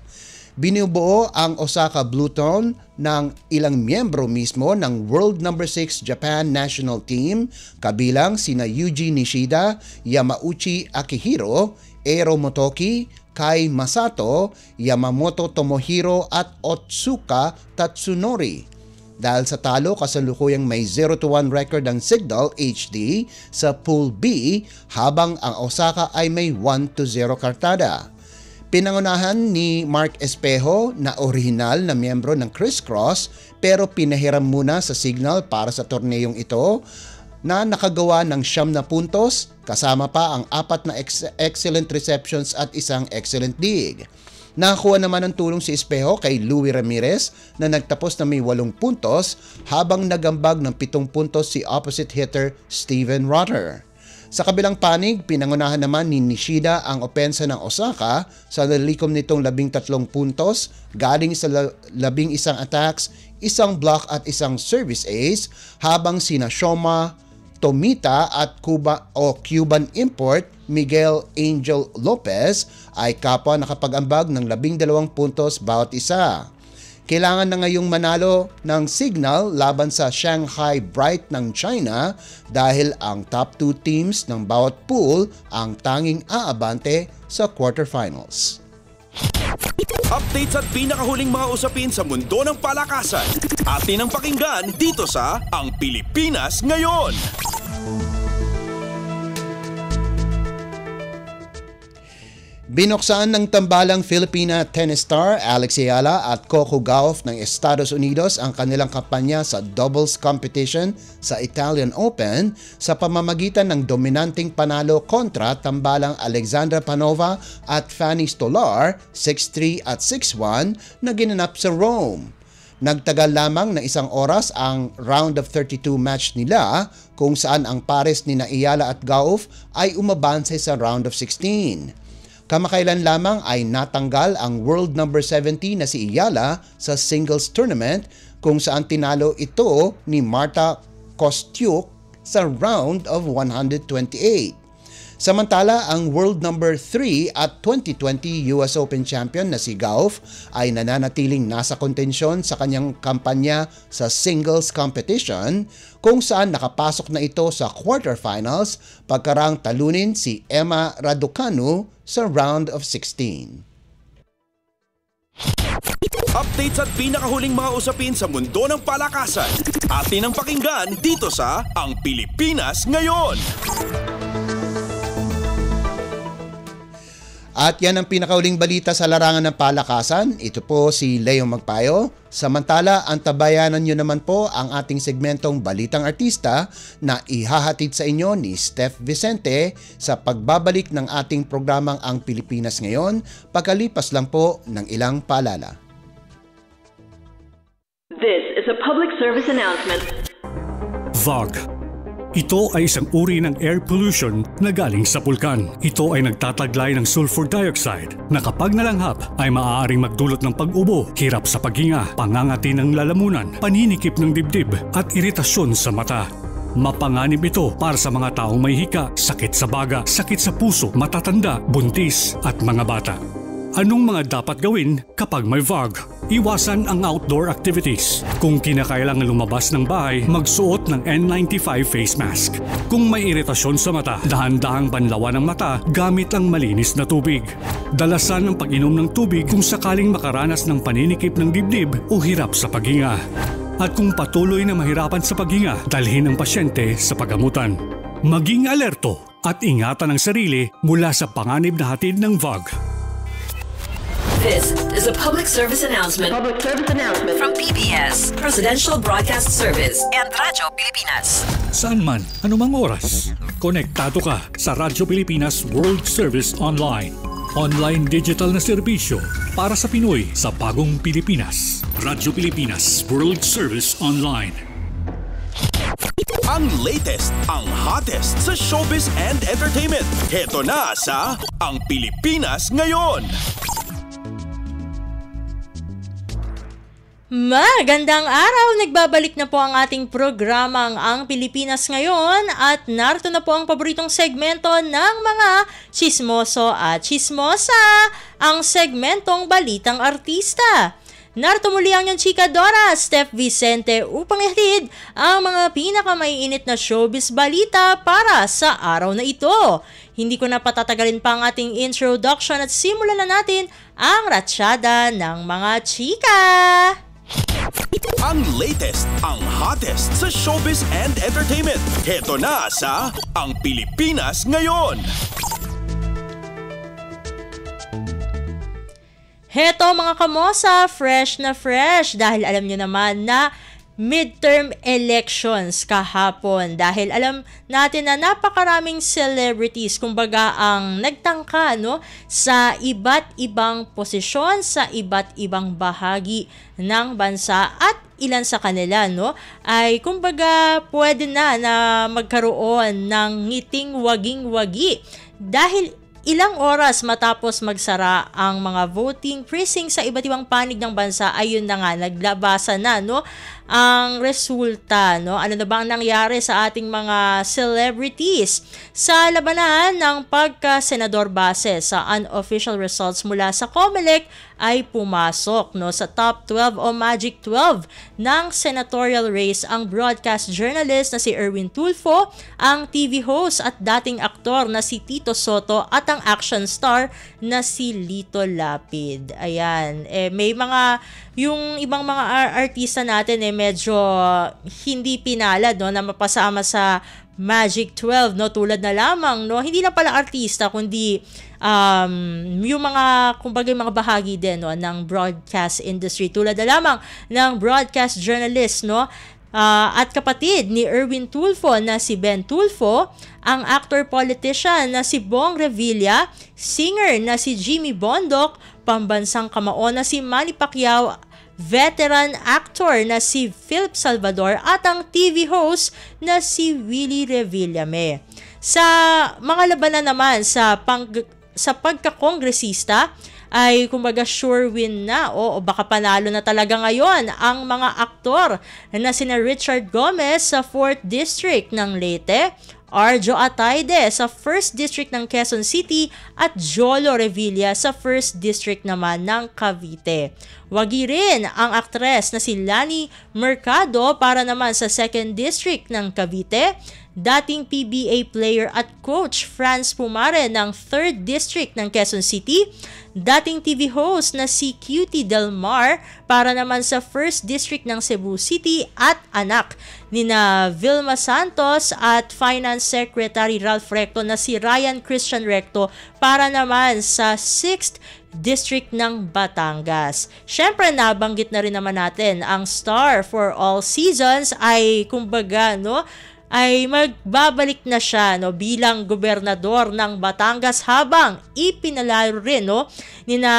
Binubuo ang Osaka Bluetone ng ilang miyembro mismo ng World No. 6 Japan National Team, kabilang sina Yuji Nishida, Yamauchi Akihiro, Eiro Motoki, Kai Masato, Yamamoto Tomohiro at Otsuka Tatsunori. Dahil sa talo, kasalukuyang may 0-1 record ang Signal HD sa Pool B, habang ang Osaka ay may 1-0 kartada. Pinangunahan ni Mark Espejo na orihinal na miyembro ng Crisscross, pero pinahiram muna sa Signal para sa torneyong ito na nakagawa ng 9 na puntos, kasama pa ang 4 na excellent receptions at isang excellent dig. Nakakuha naman ng tulong si Espejo kay Louie Ramirez na nagtapos na may 8 puntos, habang nagambag ng 7 puntos si opposite hitter Steven Rotter. Sa kabilang panig, pinangunahan naman ni Nishida ang opensa ng Osaka sa nalikom nitong 13 puntos galing sa 11 attacks, 1 block at 1 service ace, habang sina Shoma, Tomita at Cuban import Miguel Angel Lopez ay kapwa nakapag-ambag ng 12 puntos bawat isa. Kailangan na ngayong manalo ng Signal laban sa Shanghai Bright ng China dahil ang top 2 teams ng bawat pool ang tanging aabante sa quarterfinals. Updates at pinakahuling mga usapin sa mundo ng palakasan. Atin ang pakinggan dito sa Ang Pilipinas Ngayon. Binuksan ng tambalang Filipina tennis star Alex Ayala at Coco Gauff ng Estados Unidos ang kanilang kampanya sa doubles competition sa Italian Open sa pamamagitan ng dominanting panalo kontra tambalang Alexandra Panova at Fanny Stolar 6-3 at 6-1 na ginanap sa Rome. Nagtagal lamang na 1 oras ang round of 32 match nila kung saan ang pares ni Ayala at Gauff ay umabanse sa round of 16. Kamakailan lamang ay natanggal ang world number 70 na si Ayala sa singles tournament kung saan tinalo ito ni Marta Kostyuk sa round of 128. Samantala, ang world number 3 at 2020 US Open champion na si Gauff ay nananatiling nasa kontensyon sa kanyang kampanya sa singles competition kung saan nakapasok na ito sa quarterfinals pagkarang talunin si Emma Raducanu sa round of 16. Updates at pinakahuling mga usapin sa mundo ng palakasan. Atin ang pakinggan dito sa Ang Pilipinas Ngayon. At yan ang pinakauling balita sa larangan ng palakasan. Ito po si Leo Magpayo. Samantala, antabayanan nyo naman po ang ating segmentong Balitang Artista na ihahatid sa inyo ni Steph Vicente sa pagbabalik ng ating programang Ang Pilipinas Ngayon, pagkalipas lang po ng ilang paalala. This is a public service announcement. VOG. Ito ay isang uri ng air pollution na galing sa pulkan. Ito ay nagtataglay ng sulfur dioxide na kapag nalanghap ay maaaring magdulot ng pag-ubo, hirap sa paghinga, pangangati ng lalamunan, paninikip ng dibdib at iritasyon sa mata. Mapanganib ito para sa mga taong may hika, sakit sa baga, sakit sa puso, matatanda, buntis at mga bata. Anong mga dapat gawin kapag may VOG? Iwasan ang outdoor activities. Kung kinakailangan lumabas ng bahay, magsuot ng N95 face mask. Kung may iritasyon sa mata, dahan-dahang banlawan ng mata gamit ang malinis na tubig. Dalasan ang pag-inom ng tubig kung sakaling makaranas ng paninikip ng dibdib o hirap sa paghinga. At kung patuloy na mahirapan sa paghinga, dalhin ang pasyente sa paggamutan. Maging alerto at ingatan ang sarili mula sa panganib na hatid ng VOG. This is a public service announcement. From PBS, Presidential Broadcast Service and Radyo Pilipinas. Saan man, anumang oras, konektado ka sa Radyo Pilipinas World Service Online. Online digital na serbisyo para sa Pinoy sa bagong Pilipinas. Radyo Pilipinas World Service Online. Ang latest, ang hottest sa showbiz and entertainment. Heto na sa Ang Pilipinas Ngayon. Magandang araw! Nagbabalik na po ang ating programang Ang Pilipinas Ngayon at narito na po ang paboritong segmento ng mga chismoso at chismosa, ang segmentong Balitang Artista. Narito muli ang yung chikadora, Steph Vicente, upang ihatid ang mga pinakamaiinit na showbiz balita para sa araw na ito. Hindi ko na patatagalin pa ang ating introduction at simulan na natin ang ratsyada ng mga chika! Ang latest, ang hottest sa showbiz and entertainment. Heto na sa Ang Pilipinas Ngayon. Heto mga kamosa, fresh na fresh dahil alam nyo naman na midterm elections kahapon dahil alam natin na napakaraming celebrities kumbaga ang nagtangka sa iba't ibang posisyon sa iba't ibang bahagi ng bansa at ilan sa kanila ay kumbaga pwede na magkaroon ng ngiting waging-wagi dahil ilang oras matapos magsara ang mga voting precinct sa iba't ibang panig ng bansa, ayun na nga, naglabasan na ang resulta. Ano na ba ang nangyari sa ating mga celebrities sa labanan ng pagka-senador base sa unofficial results mula sa COMELEC ay pumasok sa top 12 o Magic 12 ng senatorial race ang broadcast journalist na si Erwin Tulfo, ang TV host at dating aktor na si Tito Soto at ang action star na si Lito Lapid. Ayan, may mga yung ibang mga artista natin medyo hindi pinalad na mapasama sa Magic 12 tulad na lamang hindi na pala artista kundi yung mga kumbaga mga bahagi din ng broadcast industry tulad na lamang ng broadcast journalist at kapatid ni Erwin Tulfo na si Ben Tulfo, ang actor-politician na si Bong Revilla, singer na si Jimmy Bondoc, pambansang kamao na si Manny Pacquiao, veteran actor na si Philip Salvador at ang TV host na si Willie Revillame. Sa mga labanan naman sa pagkakongresista ay kumbaga sure win na o baka panalo na talaga ngayon ang mga aktor na sina Richard Gomez sa 4th District ng Leyte, Arjo Atayde sa 1st District ng Quezon City at Jolo Revilla sa 1st District naman ng Cavite. Wagi rin ang aktres na si Lani Mercado para naman sa 2nd District ng Cavite, dating PBA player at coach Franz Pumare ng 3rd District ng Quezon City, dating TV host na si Cutie Del Mar para naman sa 1st District ng Cebu City at anak ni na Vilma Santos at Finance Secretary Ralph Recto na si Ryan Christian Recto para naman sa 6th District ng Batangas. Syempre nabanggit na rin naman natin ang star for all seasons ay kumbaga ay magbabalik na siya bilang gobernador ng Batangas habang ipinalaro rin ni na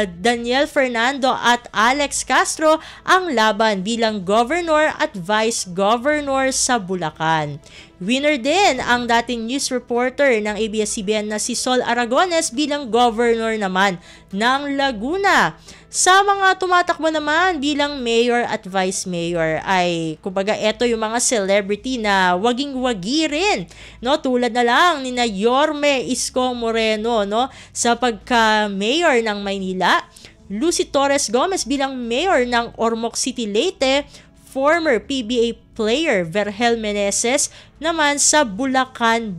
Daniel Fernando at Alex Castro ang laban bilang governor at vice governor sa Bulacan. Winner din ang dating news reporter ng ABS-CBN na si Sol Aragones bilang governor naman ng Laguna. Sa mga tumatakbo naman bilang mayor at vice mayor ay kumbaga eto yung mga celebrity na waging-wagi rin tulad na lang ni na Yorme Isko Moreno sa pagka-mayor ng Maynila, Lucy Torres Gomez bilang mayor ng Ormoc City, Leyte, former PBA player Vergel Meneses naman sa Bulacan.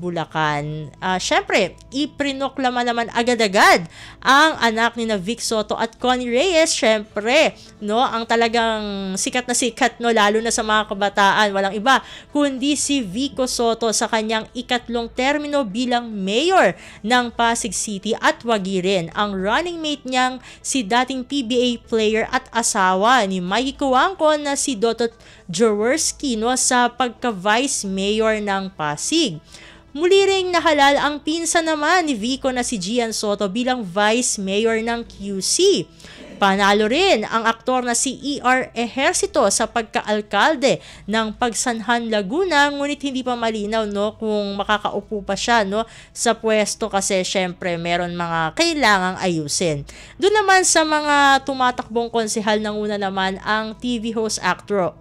Syempre, iprinoklama naman agad-agad ang anak ni na Vic Soto at Connie Reyes. Syempre, ang talagang sikat lalo na sa mga kabataan. Walang iba kundi si Vico Soto sa kanyang ikatlong termino bilang mayor ng Pasig City at wagi rin ang running mate niyang si dating PBA player at asawa ni Mikey Cuangco na si Dotot Jaworski sa pagka-vice mayor ng Pasig. Muli ring nahalal ang pinsan naman ni Vico na si Gian Soto bilang vice mayor ng QC. Panalo rin ang aktor na si E.R. Ejercito sa pagka-alkalde ng Pagsanhan, Laguna, ngunit hindi pa malinaw kung makakaupo pa siya sa pwesto kasi syempre meron mga kailangang ayusin. Doon naman sa mga tumatakbong konsehal, nanguna naman ang TV host actor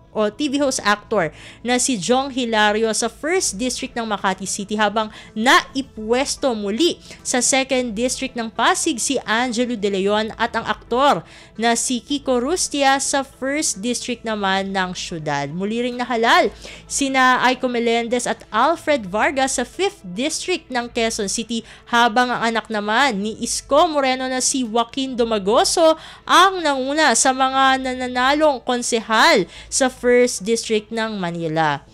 na si Jong Hilario sa 1st District ng Makati City, habang naipwesto muli sa 2nd District ng Pasig si Angelo De Leon, at ang aktor na si Kiko Rustia sa 1st District naman ng syudad. Muli ring nahalal sina Aiko Melendez at Alfred Vargas sa 5th District ng Quezon City, habang ang anak naman ni Isko Moreno na si Joaquin Domagoso ang nanguna sa mga nananalong konsehal sa 1st District ng Manila.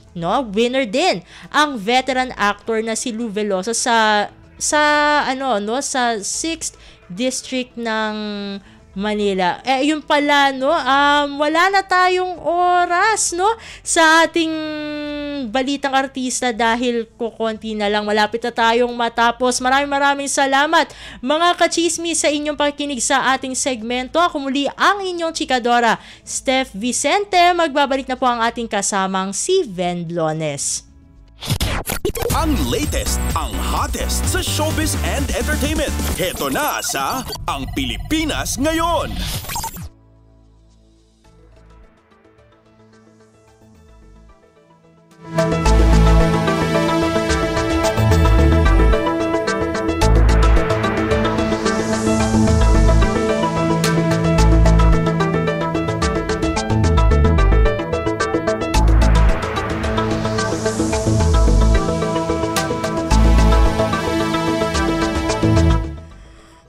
Winner din ang veteran actor na si Lou Veloso sa 6th District ng Manila. Yun pala, wala na tayong oras, sa ating balitang artista dahil kukonti na lang. Malapit na tayong matapos. Maraming salamat, mga kachismis, sa inyong pakikinig sa ating segmento. Ako muli ang inyong chikadora, Steph Vicente. Magbabalik na po ang ating kasamang si Ven Blones. Ang latest, ang hottest sa showbiz and entertainment. Heto na sa Ang Pilipinas Ngayon.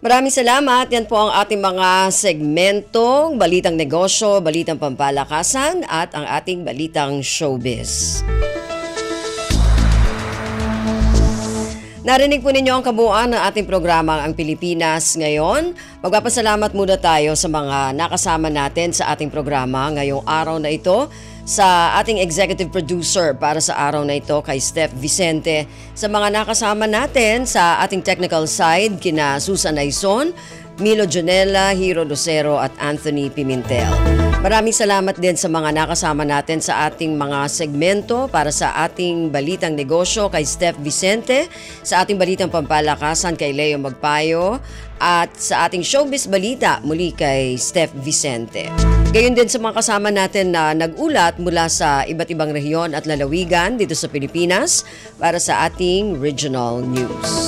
Maraming salamat. Yan po ang ating mga segmentong Balitang Negosyo, Balitang Pampalakasan at ang ating Balitang Showbiz. Narinig po ninyo ang kabuuan ng ating programa Ang Pilipinas Ngayon. Magpapasalamat muna tayo sa mga nakasama natin sa ating programa ngayong araw na ito. Sa ating executive producer para sa araw na ito, kay Steph Vicente. Sa mga nakasama natin sa ating technical side, kina Susan Aizon, Milo Jonella, Hiro Docero at Anthony Pimentel. Maraming salamat din sa mga nakasama natin sa ating mga segmento para sa ating Balitang Negosyo, kay Steph Vicente, sa ating Balitang Pampalakasan kay Leo Magpayo, at sa ating Showbiz Balita muli kay Steph Vicente. Gayon din sa mga kasama natin na nag-ulat mula sa iba't ibang rehiyon at lalawigan dito sa Pilipinas para sa ating regional news.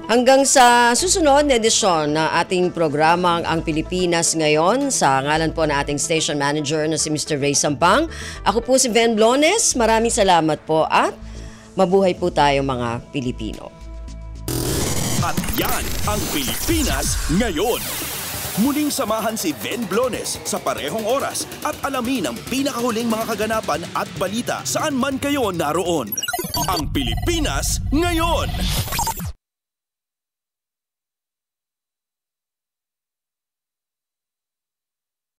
Hanggang sa susunod na edisyon na ating programang Ang Pilipinas Ngayon, sa ngalan po na ating station manager na si Mr. Ray Sampang, ako po si Ven Blones. Maraming salamat po at mabuhay po tayo mga Pilipino. At yan ang Pilipinas Ngayon. Muling samahan si Ven Blones sa parehong oras at alamin ang pinakahuling mga kaganapan at balita saan man kayo naroon. Ang Pilipinas Ngayon.